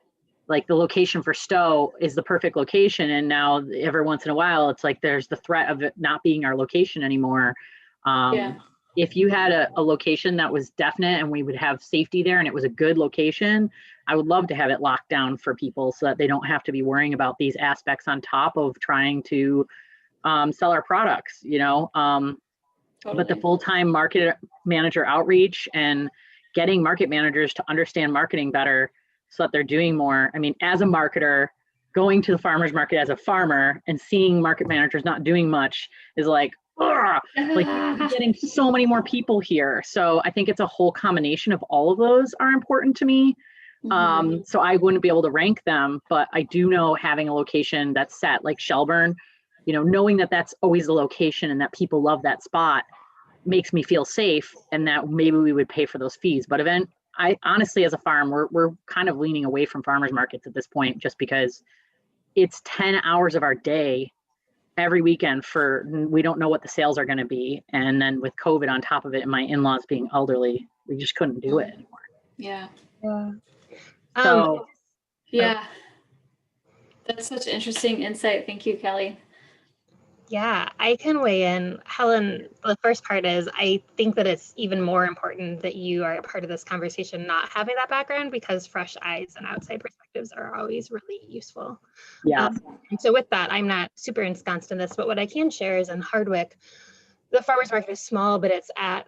like the location for Stowe is the perfect location. And now every once in a while, it's like there's the threat of it not being our location anymore. If you had a location that was definite and we would have safety there and it was a good location, I would love to have it locked down for people so that they don't have to be worrying about these aspects on top of trying to sell our products, you know. But the full-time market manager outreach and getting market managers to understand marketing better so that they're doing more. I mean, as a marketer, going to the farmer's market as a farmer and seeing market managers not doing much is like, like getting so many more people here. So I think it's a whole combination of all of those are important to me. So I wouldn't be able to rank them, but I do know having a location that's set like Shelburne, you know, knowing that that's always the location and that people love that spot makes me feel safe, and that maybe we would pay for those fees. But I honestly, as a farm, we're kind of leaning away from farmers markets at this point, just because it's 10 hours of our day every weekend we don't know what the sales are going to be. And then with COVID on top of it, and my in-laws being elderly, we just couldn't do it anymore. Yeah. So, yeah. That's such interesting insight. Thank you, Kelly. Yeah, I can weigh in. Helen, the first part is I think that it's even more important that you are a part of this conversation not having that background, because fresh eyes and outside perspectives are always really useful. Yeah. And so with that, I'm not super ensconced in this, but what I can share is in Hardwick, the farmers market is small, but it's at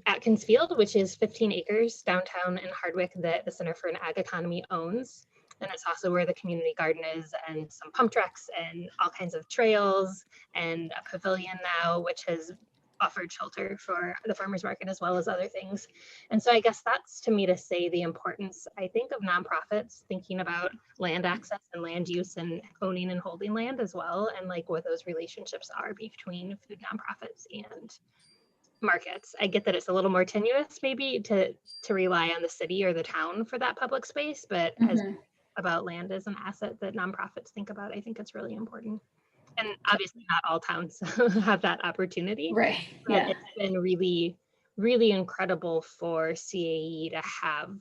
Atkins Field, which is 15 acres downtown in Hardwick that the Center for an Ag Economy owns. And it's also where the community garden is, and some pump trucks and all kinds of trails, and a pavilion now, which has offered shelter for the farmers market as well as other things. And so I guess that's to me to say the importance, I think, of nonprofits thinking about land access and land use and owning and holding land as well, and like what those relationships are between food nonprofits and markets. I get that it's a little more tenuous maybe to rely on the city or the town for that public space, but as about land as an asset that nonprofits think about, I think it's really important. And obviously not all towns have that opportunity. Right. But Yeah. it's been really, really incredible for CAE to have,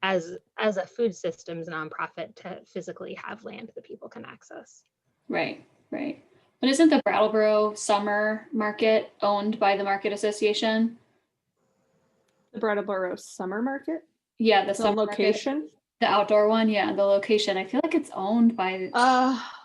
as a food systems nonprofit, to physically have land that people can access. Right. Right. But isn't the Brattleboro Summer Market owned by the Market Association? The Brattleboro Summer Market? Yeah, the The summer location? market, the outdoor one. Yeah, the location. I feel like it's owned by it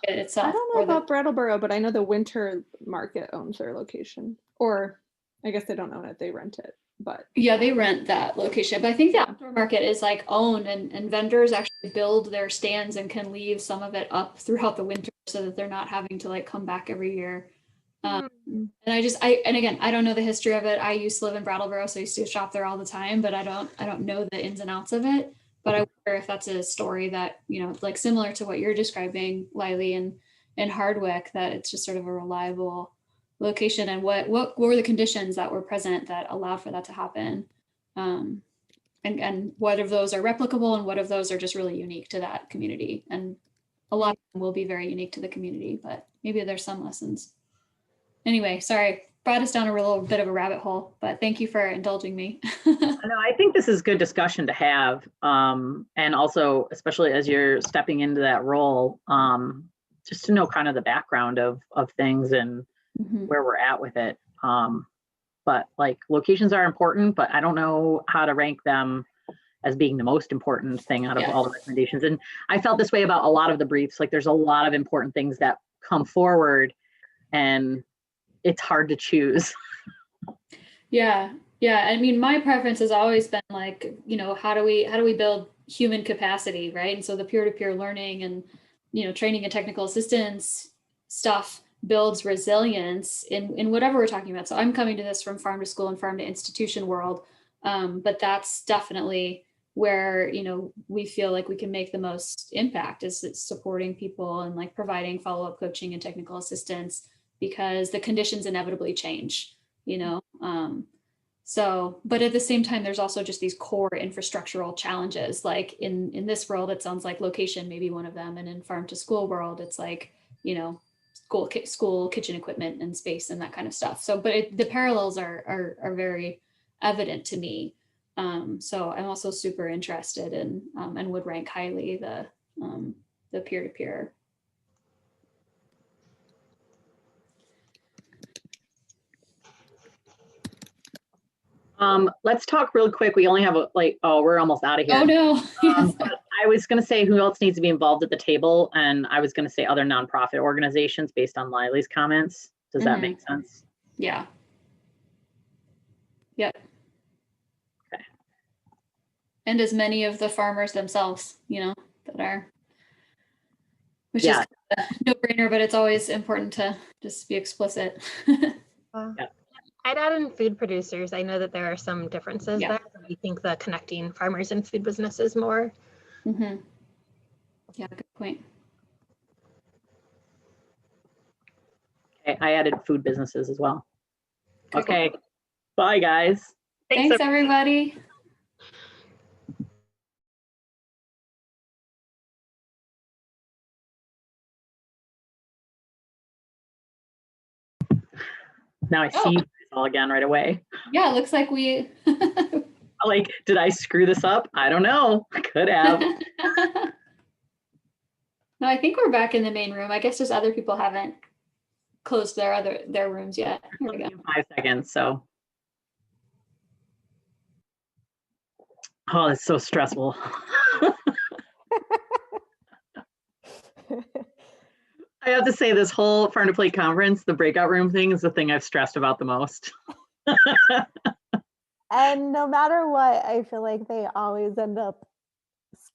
itself. I don't know about Brattleboro, but I know the Winter Market owns their location. Or I guess they don't own it, they rent it. But yeah, they rent that location. But I think the outdoor market is like owned, and vendors actually build their stands and can leave some of it up throughout the winter so that they're not having to like come back every year. And again, I don't know the history of it. I used to live in Brattleboro, so I used to shop there all the time, but I don't know the ins and outs of it. But I wonder if that's a story that, you know, like similar to what you're describing, Lily, and Hardwick, that it's just sort of a reliable location, and what were the conditions that were present that allowed for that to happen, and what of those are replicable and what of those are just really unique to that community. And a lot of them will be very unique to the community, but maybe there's some lessons. Anyway, sorry, brought us down a little bit of a rabbit hole, but thank you for indulging me. No, I think this is good discussion to have, and also especially as you're stepping into that role, just to know kind of the background of things and where we're at with it. But like locations are important, but I don't know how to rank them as being the most important thing out of all the recommendations. And I felt this way about a lot of the briefs. Like there's a lot of important things that come forward, and it's hard to choose. Yeah. I mean, my preference has always been like, you know, how do we build human capacity, right? And so the peer-to-peer learning and, you know, training and technical assistance stuff builds resilience in whatever we're talking about. So I'm coming to this from farm to school and farm to institution world, but that's definitely where, you know, we feel like we can make the most impact, is supporting people and like providing follow-up coaching and technical assistance, because the conditions inevitably change, you know. So, but at the same time, there's also just these core infrastructural challenges. Like in this world, it sounds like location may be one of them. And in farm to school world, it's like, you know, school kitchen equipment and space and that kind of stuff. So, but the parallels are very evident to me. So I'm also super interested in, and would rank highly the peer-to-peer. Let's talk real quick. We only have we're almost out of here. Oh no. But I was going to say who else needs to be involved at the table, and I was going to say other nonprofit organizations based on Lily's comments. Does that make sense? Yeah. Yep. Okay. And as many of the farmers themselves, you know, that are, which is a no-brainer, but it's always important to just be explicit. I'd add in food producers. I know that there are some differences there. I think the connecting farmers and food businesses more. Yeah, good point. Okay, I added food businesses as well. Okay, bye guys. Thanks everybody. Now I see you guys all again right away. Yeah, it looks like we like, did I screw this up? I don't know. I could have. No, I think we're back in the main room. I guess just other people haven't closed their rooms yet. Here we go. 5 seconds. So, oh, it's so stressful. I have to say, this whole Farm to Plate conference, the breakout room thing, is the thing I've stressed about the most. And no matter what, I feel like they always end up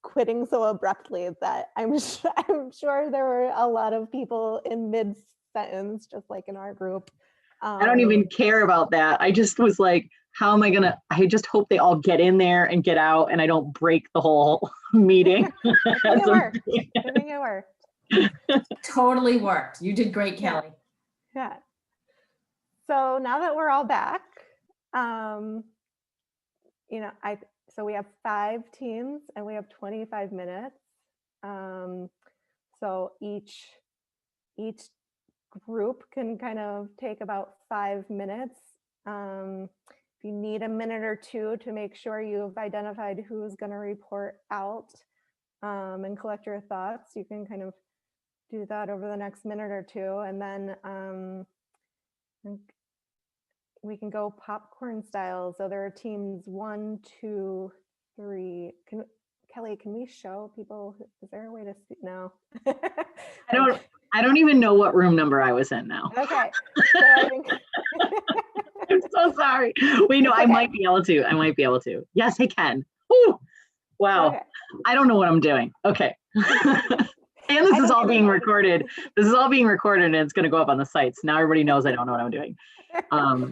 quitting so abruptly that I'm sure there were a lot of people in mid-sentence, just like in our group. I don't even care about that. I just was like, how am I gonna, I just hope they all get in there and get out and I don't break the whole meeting. I think it worked. I think it worked. Totally worked. You did great, Kelly. Yeah. So now that we're all back, you know, so we have 5 teams and we have 25 minutes. So each group can kind of take about 5 minutes. If you need a minute or two to make sure you've identified who's going to report out and collect your thoughts, you can kind of do that over the next minute or two, and then we can go popcorn style. So there are teams 1, 2, 3. Kelly, can we show people? Is there a way to see? No. I don't even know what room number I was in now. Okay. So I think I'm so sorry. Wait, no, okay. I might be able to. Yes, I can. Woo! Wow. Okay. I don't know what I'm doing. Okay. And this is all being recorded. This is all being recorded and it's going to go up on the sites. Now everybody knows I don't know what I'm doing,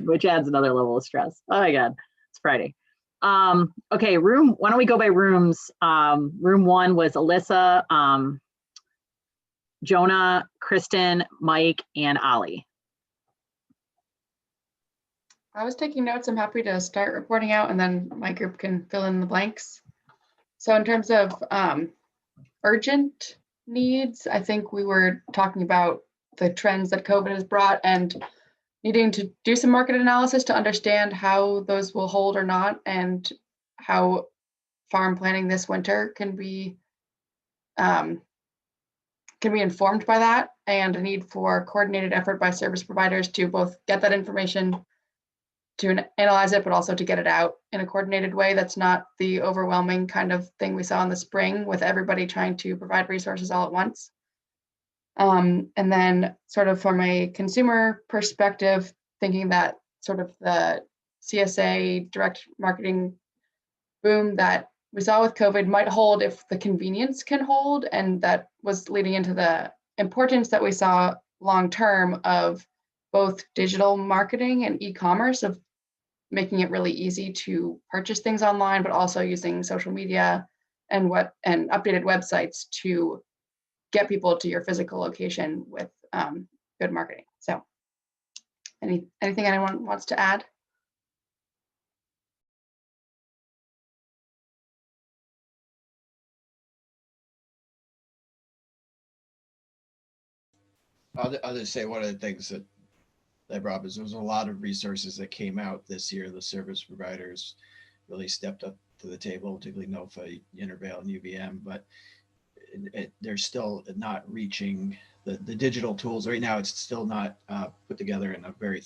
which adds another level of stress. Oh my God, it's Friday. Okay, why don't we go by rooms? Room 1 was Alyssa, Jonah, Kristen, Mike, and Ollie. I was taking notes. I'm happy to start reporting out and then my group can fill in the blanks. So in terms of urgent needs, I think we were talking about the trends that COVID has brought and needing to do some market analysis to understand how those will hold or not, and how farm planning this winter can be informed by that, and a need for coordinated effort by service providers to both get that information, to analyze it, but also to get it out in a coordinated way. That's not the overwhelming kind of thing we saw in the spring with everybody trying to provide resources all at once. And then sort of from a consumer perspective, thinking that sort of the CSA direct marketing boom that we saw with COVID might hold if the convenience can hold, and that was leading into the importance that we saw long-term of both digital marketing and e-commerce, of making it really easy to purchase things online, but also using social media and updated websites to get people to your physical location with good marketing. So anything anyone wants to add? I'll just say one of the things that brought up is there was a lot of resources that came out this year. The service providers really stepped up to the table, particularly NOFA, Intervale, and UVM, but they're still not reaching the digital tools. Right now, it's still not put together in a very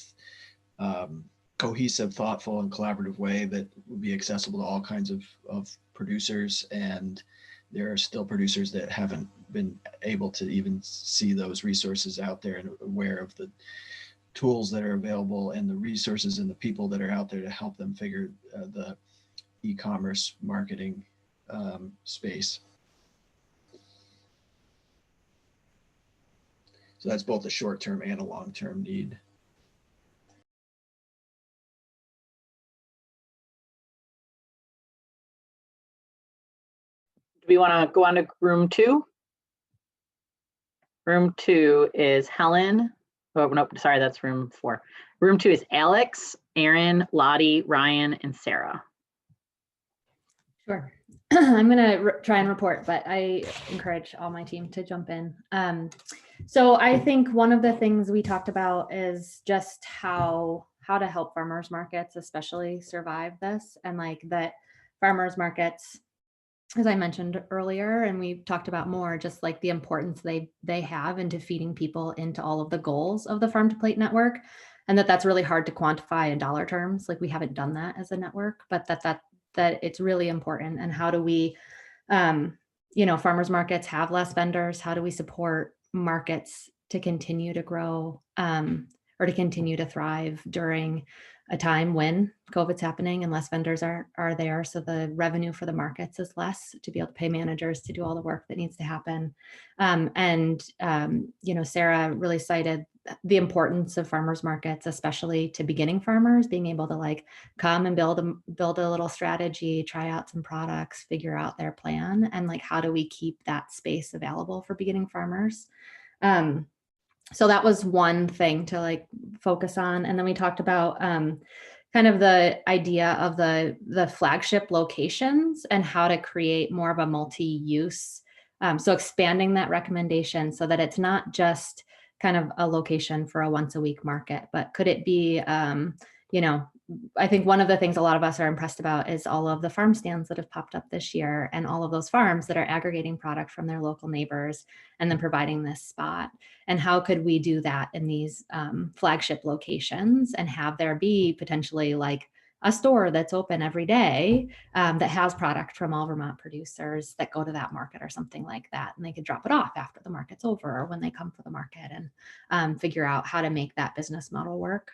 cohesive, thoughtful, and collaborative way that would be accessible to all kinds of producers. And there are still producers that haven't been able to even see those resources out there and aware of the tools that are available and the resources and the people that are out there to help them figure the e-commerce marketing space. So that's both a short-term and a long-term need. Do we want to go on to room 2? Room 2 is Helen. Oh, nope, sorry, that's room 4. Room 2 is Alex, Aaron, Lottie, Ryan, and Sarah. Sure. I'm going to try and report, but I encourage all my team to jump in. So I think one of the things we talked about is just how to help farmers markets, especially survive this, and like that farmers markets, as I mentioned earlier, and we talked about more, just like the importance they have into feeding people into all of the goals of the Farm to Plate network, and that's really hard to quantify in dollar terms. Like we haven't done that as a network, but that it's really important. And how do we, farmers markets have less vendors? How do we support markets to continue to grow? or to continue to thrive during a time when COVID's happening and less vendors are there. So the revenue for the markets is less to be able to pay managers to do all the work that needs to happen. Sarah really cited the importance of farmers markets, especially to beginning farmers, being able to like come and build a little strategy, try out some products, figure out their plan, and like how do we keep that space available for beginning farmers. So that was one thing to like focus on. And then we talked about kind of the idea of the flagship locations and how to create more of a multi-use. So expanding that recommendation so that it's not just kind of a location for a once a week market, but could it be, I think one of the things a lot of us are impressed about is all of the farm stands that have popped up this year and all of those farms that are aggregating product from their local neighbors and then providing this spot. And how could we do that in these flagship locations and have there be potentially like a store that's open every day that has product from all Vermont producers that go to that market or something like that. And they could drop it off after the market's over or when they come for the market and figure out how to make that business model work.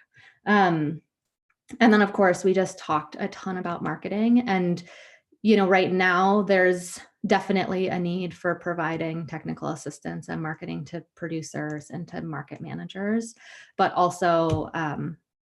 And then, of course, we just talked a ton about marketing. And, right now there's definitely a need for providing technical assistance and marketing to producers and to market managers, but also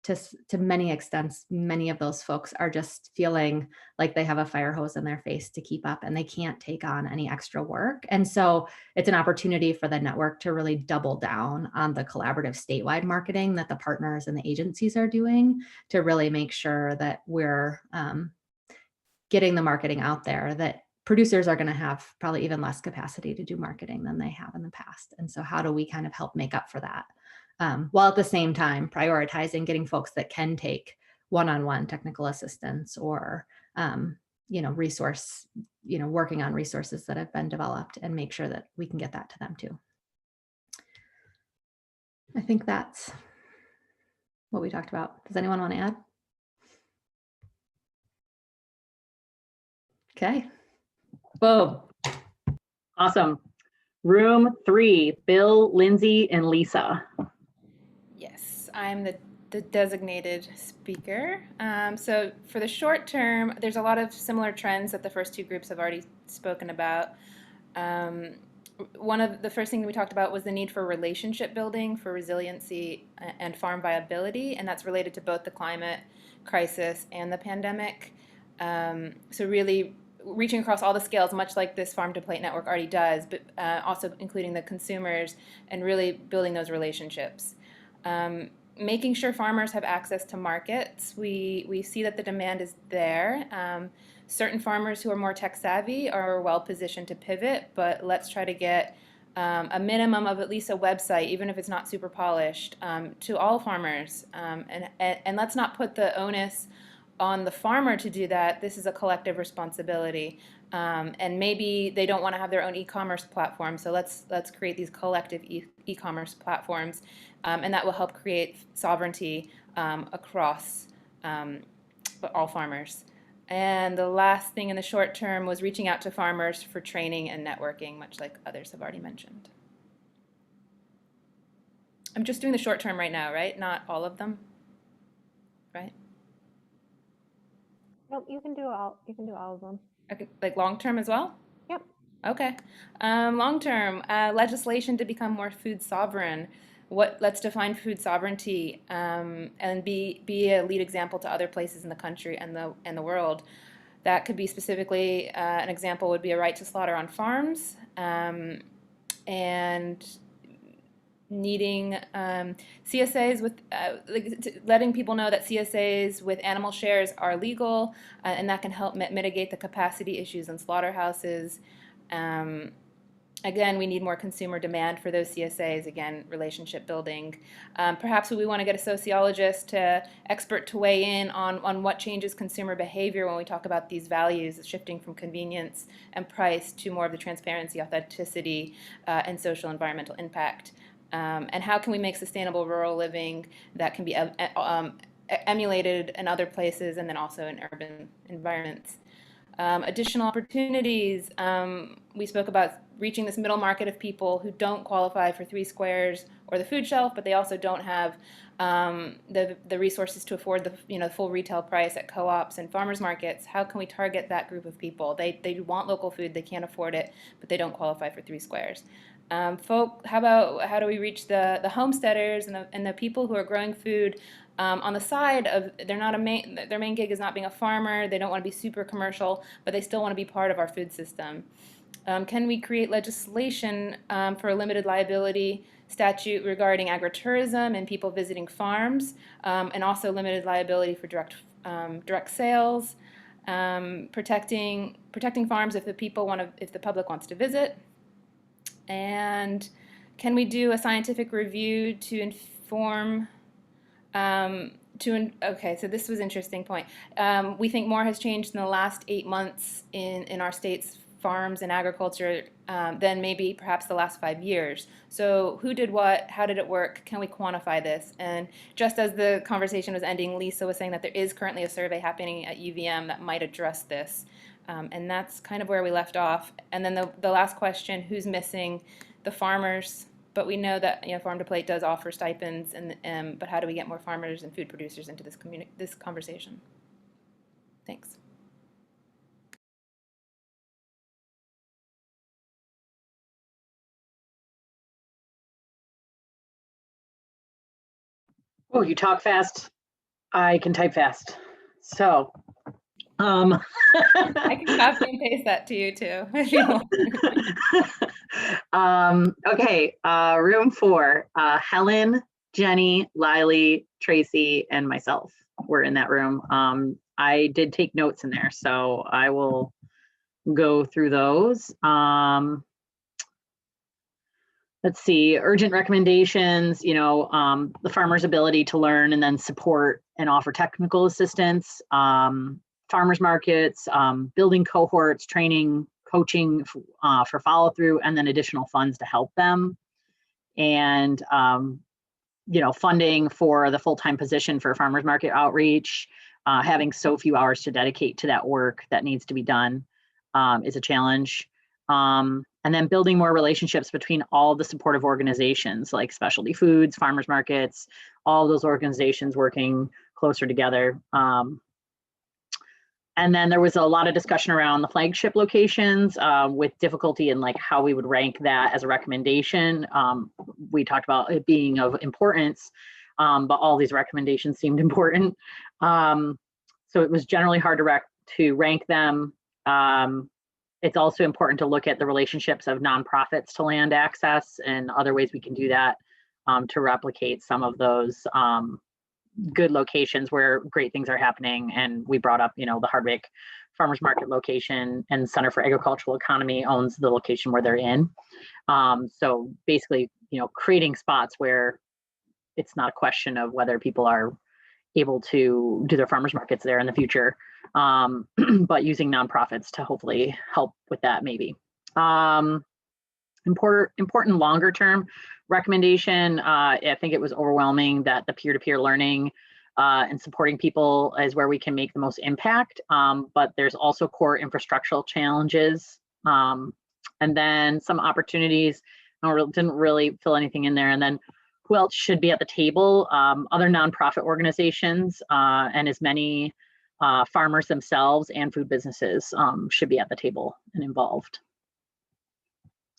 to many extents, many of those folks are just feeling like they have a fire hose in their face to keep up and they can't take on any extra work. And so it's an opportunity for the network to really double down on the collaborative statewide marketing that the partners and the agencies are doing to really make sure that we're getting the marketing out there, that producers are going to have probably even less capacity to do marketing than they have in the past. And so how do we kind of help make up for that? While at the same time prioritizing getting folks that can take one-on-one technical assistance or, working on resources that have been developed and make sure that we can get that to them too. I think that's what we talked about. Does anyone want to add? Okay. Boom. Awesome. Room 3, Bill, Lindsay, and Lisa. Yes, I'm the designated speaker. So for the short term, there's a lot of similar trends that the first two groups have already spoken about. One of the first things we talked about was the need for relationship building for resiliency and farm viability, and that's related to both the climate crisis and the pandemic. So really reaching across all the scales, much like this farm to plate network already does, but also including the consumers and really building those relationships. Making sure farmers have access to markets. We see that the demand is there. Certain farmers who are more tech savvy are well positioned to pivot, but let's try to get a minimum of at least a website, even if it's not super polished, to all farmers. And let's not put the onus on the farmer to do that. This is a collective responsibility. And maybe they don't want to have their own e-commerce platform. So let's create these collective e-commerce platforms. And that will help create sovereignty across all farmers. And the last thing in the short term was reaching out to farmers for training and networking, much like others have already mentioned. I'm just doing the short term right now, right? Not all of them, right? Nope, you can do all of them. Okay, like long term as well? Yep. Okay. Long term, legislation to become more food sovereign. Let's define food sovereignty and be a lead example to other places in the country and the world. That could be specifically an example would be a right to slaughter on farms and needing CSAs with letting people know that CSAs with animal shares are legal and that can help mitigate the capacity issues in slaughterhouses. Again, we need more consumer demand for those CSAs, again, relationship building. Perhaps we want to get a sociologist expert to weigh in on what changes consumer behavior when we talk about these values, shifting from convenience and price to more of the transparency, authenticity, and social environmental impact. And how can we make sustainable rural living that can be emulated in other places and then also in urban environments? Additional opportunities. We spoke about reaching this middle market of people who don't qualify for 3 Squares or the food shelf, but they also don't have the resources to afford the full retail price at co-ops and farmers markets. How can we target that group of people? They want local food, they can't afford it, but they don't qualify for 3 Squares. How do we reach the homesteaders and the people who are growing food on the side of their main gig is not being a farmer, they don't want to be super commercial, but they still want to be part of our food system. Can we create legislation for a limited liability statute regarding agritourism and people visiting farms, and also limited liability for direct sales, protecting farms if the public wants to visit, and can we do a scientific review to inform? Okay, so this was an interesting point. We think more has changed in the last 8 months in our state's farms and agriculture than maybe perhaps the last 5 years. So who did what? How did it work? Can we quantify this? And just as the conversation was ending, Lisa was saying that there is currently a survey happening at UVM that might address this. And that's kind of where we left off. And then the last question, who's missing? The farmers. But we know that Farm to Plate does offer stipends, but how do we get more farmers and food producers into this conversation? Thanks. Oh, you talk fast. I can type fast. So, I can copy and paste that to you too, if you want. Okay, room 4, Helen, Jenny, Lily, Tracy, and myself were in that room. I did take notes in there, so I will go through those. Let's see, urgent recommendations, the farmer's ability to learn and then support and offer technical assistance, farmers markets, building cohorts, training, coaching for follow through, and then additional funds to help them. And, funding for the full-time position for farmers market outreach, having so few hours to dedicate to that work that needs to be done is a challenge. And then building more relationships between all the supportive organizations like specialty foods, farmers markets, all those organizations working closer together. And then there was a lot of discussion around the flagship locations with difficulty in how we would rank that as a recommendation. We talked about it being of importance, but all these recommendations seemed important. So it was generally hard to rank them. It's also important to look at the relationships of nonprofits to land access and other ways we can do that to replicate some of those good locations where great things are happening. And we brought up, the Hardwick Farmers Market location, and Center for Agricultural Economy owns the location where they're in. So basically, creating spots where it's not a question of whether people are able to do their farmers markets there in the future, but using nonprofits to hopefully help with that maybe. Important longer term recommendation, I think it was overwhelming that the peer-to-peer learning and supporting people is where we can make the most impact, but there's also core infrastructural challenges, and then some opportunities. I didn't really fill anything in there. And then who else should be at the table? Other nonprofit organizations and as many farmers themselves and food businesses should be at the table and involved.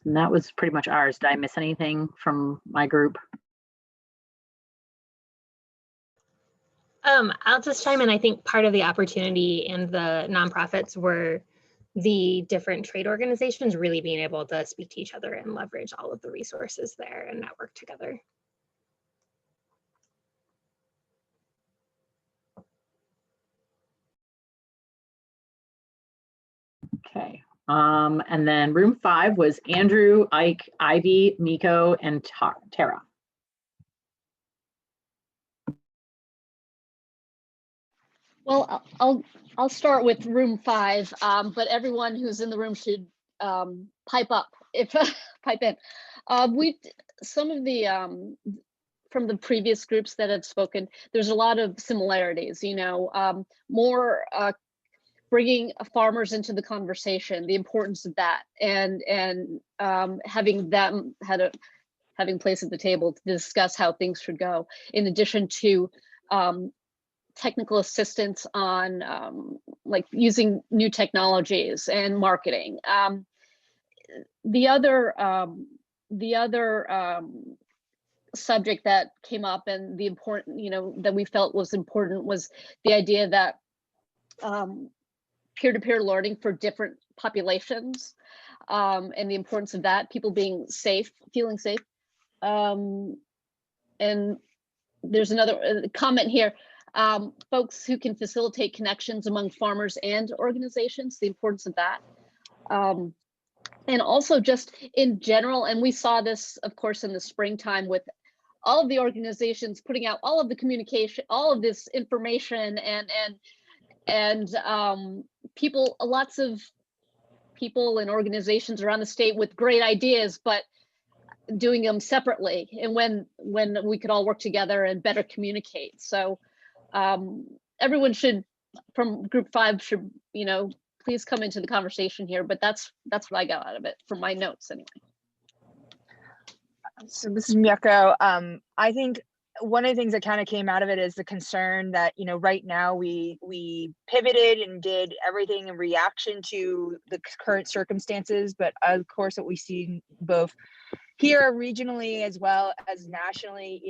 And that was pretty much ours. Did I miss anything from my group? I'll just chime in. I think part of the opportunity and the nonprofits were the different trade organizations really being able to speak to each other and leverage all of the resources there and network together. Okay. And then room 5 was Andrew, Ike, Ivy, Miko, and Tara. Well, I'll start with room 5, but everyone who's in the room should pipe up if pipe in. Some of the from the previous groups that have spoken, there's a lot of similarities. More bringing farmers into the conversation, the importance of that, and having them having place at the table to discuss how things should go, in addition to technical assistance on like using new technologies and marketing. The other subject that came up, and the important, that we felt was important, was the idea that peer-to-peer learning for different populations, and the importance of that, people being safe, feeling safe. And there's another comment here, folks who can facilitate connections among farmers and organizations, the importance of that. And also just in general, and we saw this, of course, in the springtime with all of the organizations putting out all of the communication, all of this information, and people, lots of people and organizations around the state with great ideas, but doing them separately, and when we could all work together and better communicate. So everyone should, from group 5, should, please come into the conversation here, but that's what I got out of it from my notes anyway. So this is Miyako. I think one of the things that kind of came out of it is the concern that, right now we pivoted and did everything in reaction to the current circumstances, but of course what we see both here regionally as well as nationally,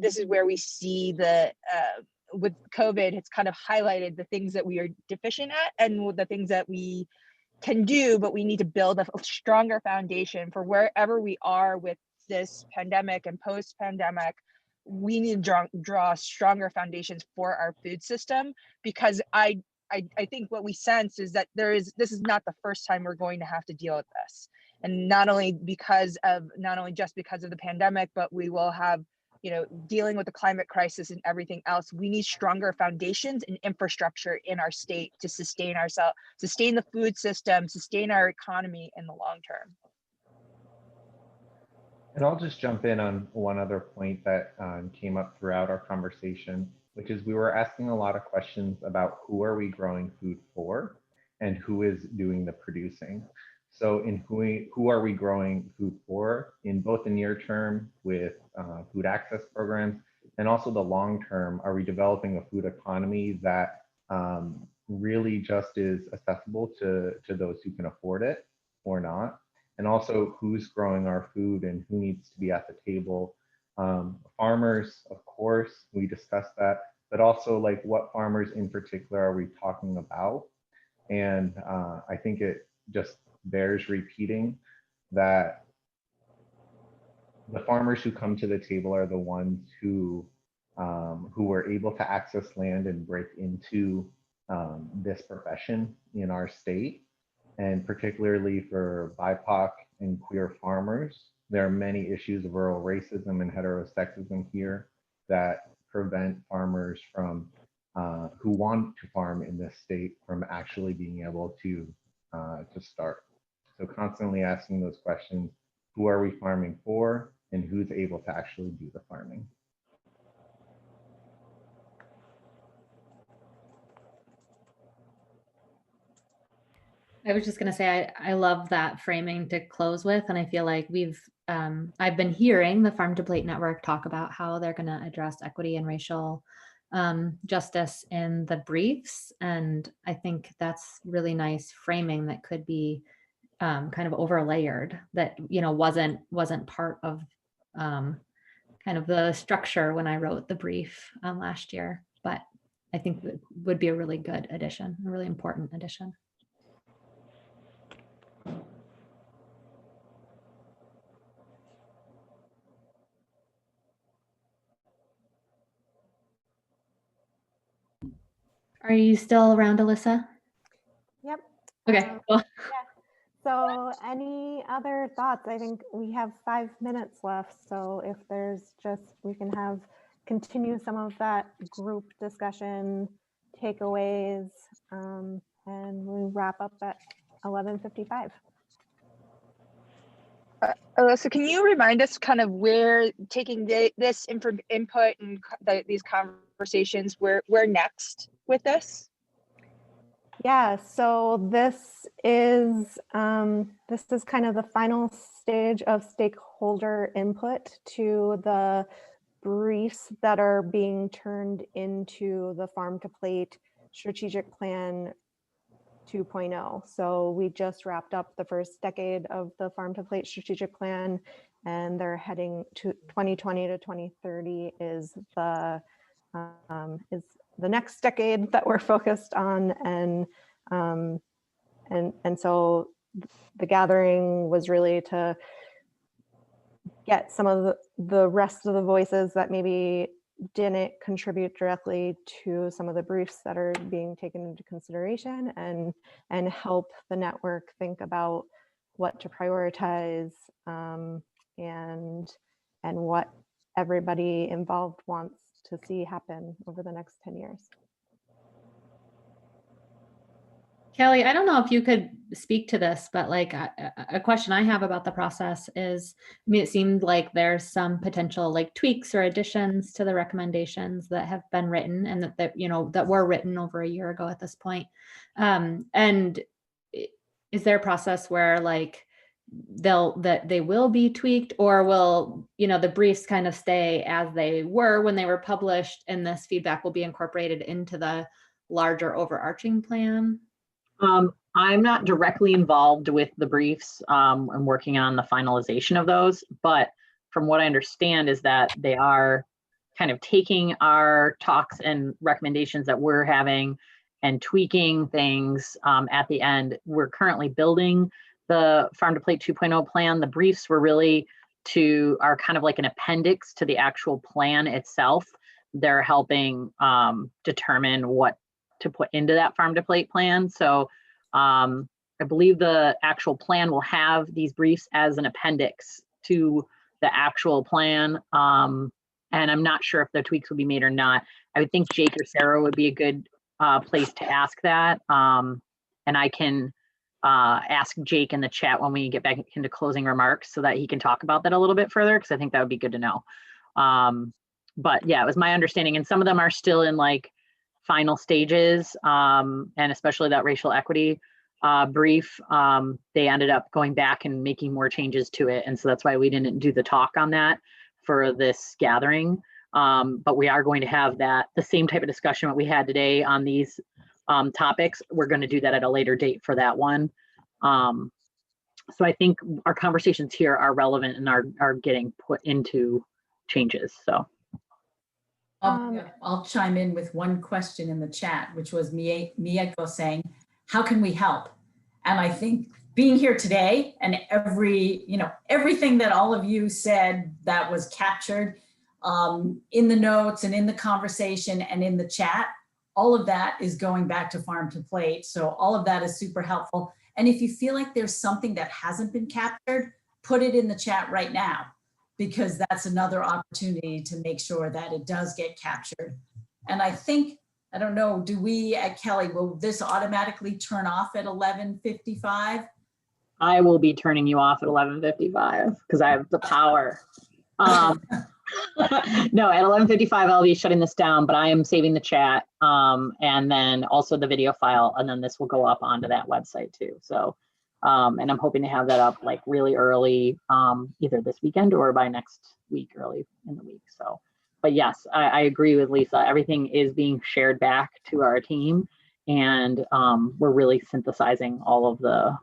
this is where we see the with COVID, it's kind of highlighted the things that we are deficient at and the things that we can do, but we need to build a stronger foundation for wherever we are with this pandemic and post-pandemic. We need to draw stronger foundations for our food system, because I think what we sense is that this is not the first time we're going to have to deal with this. And not only just because of the pandemic, but we will have, dealing with the climate crisis and everything else. We need stronger foundations and infrastructure in our state to sustain ourselves, sustain the food system, sustain our economy in the long term. And I'll just jump in on one other point that came up throughout our conversation, which is we were asking a lot of questions about who are we growing food for and who is doing the producing. So in who are we growing food for, in both the near term with food access programs, and also the long term, are we developing a food economy that really just is accessible to those who can afford it or not? And also who's growing our food and who needs to be at the table. Farmers, of course, we discussed that, but also like what farmers in particular are we talking about? And I think it just bears repeating that the farmers who come to the table are the ones who were able to access land and break into this profession in our state. And particularly for BIPOC and queer farmers, there are many issues of rural racism and heterosexism here that prevent farmers from who want to farm in this state from actually being able to start. So constantly asking those questions: who are we farming for, and who's able to actually do the farming? I was just going to say, I love that framing to close with. And I feel like I've been hearing the Farm to Plate Network talk about how they're going to address equity and racial justice in the briefs. And I think that's really nice framing that could be kind of overlayered, that, wasn't part of kind of the structure when I wrote the brief last year. But I think it would be a really good addition, a really important addition. Are you still around, Alyssa? Yep. Okay. Cool. Yeah. So any other thoughts? I think we have 5 minutes left. So if there's we can continue some of that group discussion, takeaways, and we wrap up at 11:55. Alyssa, can you remind us kind of where taking this input and these conversations, where next with this? Yeah, so this is kind of the final stage of stakeholder input to the briefs that are being turned into the Farm to Plate Strategic Plan 2.0. So we just wrapped up the first decade of the Farm to Plate Strategic Plan, and they're heading to 2020 to 2030 is the next decade that we're focused on. And so the gathering was really to get some of the rest of the voices that maybe didn't contribute directly to some of the briefs that are being taken into consideration, and help the network think about what to prioritize, and what everybody involved wants to see happen over the next 10 years. Kelly, I don't know if you could speak to this, but like a question I have about the process is, I mean, it seemed like there's some potential like tweaks or additions to the recommendations that have been written and that were written over a year ago at this point. And is there a process where like they will be tweaked, or will, the briefs kind of stay as they were when they were published, and this feedback will be incorporated into the larger overarching plan? I'm not directly involved with the briefs. I'm working on the finalization of those, but from what I understand is that they are kind of taking our talks and recommendations that we're having and tweaking things at the end. We're currently building the Farm to Plate 2.0 plan. The briefs were really are kind of like an appendix to the actual plan itself. They're helping determine what to put into that Farm to Plate plan. So I believe the actual plan will have these briefs as an appendix to the actual plan. And I'm not sure if the tweaks will be made or not. I would think Jake or Sarah would be a good place to ask that. And I can ask Jake in the chat when we get back into closing remarks so that he can talk about that a little bit further, because I think that would be good to know. But yeah, it was my understanding, and some of them are still in like final stages, and especially that racial equity brief, they ended up going back and making more changes to it. And so that's why we didn't do the talk on that for this gathering. But we are going to have the same type of discussion that we had today on these topics. We're going to do that at a later date for that one. So I think our conversations here are relevant and are getting put into changes. So I'll chime in with one question in the chat, which was Mieko saying, how can we help? And I think being here today and everything that all of you said that was captured in the notes and in the conversation and in the chat, all of that is going back to Farm to Plate. So all of that is super helpful. And if you feel like there's something that hasn't been captured, put it in the chat right now, because that's another opportunity to make sure that it does get captured. And I think, I don't know, do we at Kelly, will this automatically turn off at 11:55? I will be turning you off at 11:55 because I have the power. No, at 11:55, I'll be shutting this down, but I am saving the chat and then also the video file, and then this will go up onto that website too. So, and I'm hoping to have that up like really early, either this weekend or by next week, early in the week. So, but yes, I agree with Lisa. Everything is being shared back to our team, and we're really synthesizing all of the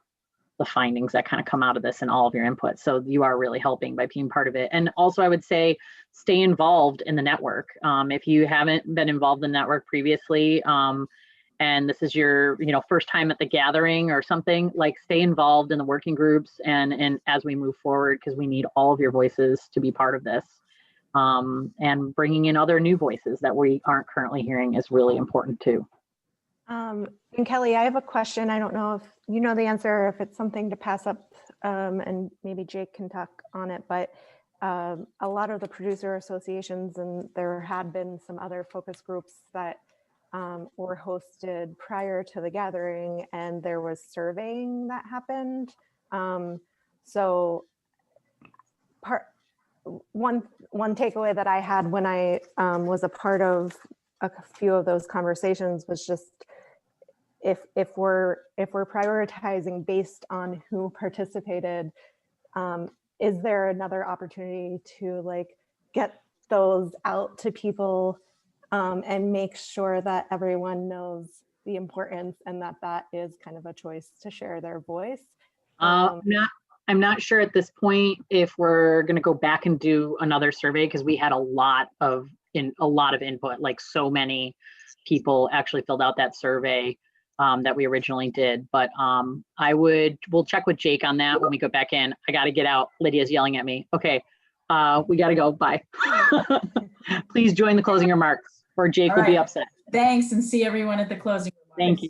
findings that kind of come out of this and all of your input. So you are really helping by being part of it. And also I would say, stay involved in the network. If you haven't been involved in the network previously, and this is your first time at the gathering or something, like stay involved in the working groups and as we move forward, because we need all of your voices to be part of this. And bringing in other new voices that we aren't currently hearing is really important too. And Kelly, I have a question. I don't know if you know the answer, or if it's something to pass up, and maybe Jake can talk on it, but a lot of the producer associations, and there had been some other focus groups that were hosted prior to the gathering, and there was surveying that happened. So one takeaway that I had when I was a part of a few of those conversations was just, if we're prioritizing based on who participated, is there another opportunity to like get those out to people and make sure that everyone knows the importance and that that is kind of a choice to share their voice? I'm not sure at this point if we're going to go back and do another survey, because we had a lot of input, like so many people actually filled out that survey that we originally did. But we'll check with Jake on that when we go back in. I got to get out. Lydia's yelling at me. Okay, we got to go. Bye. Please join the closing remarks, or Jake will be upset. Thanks, and see everyone at the closing remarks. Thank you.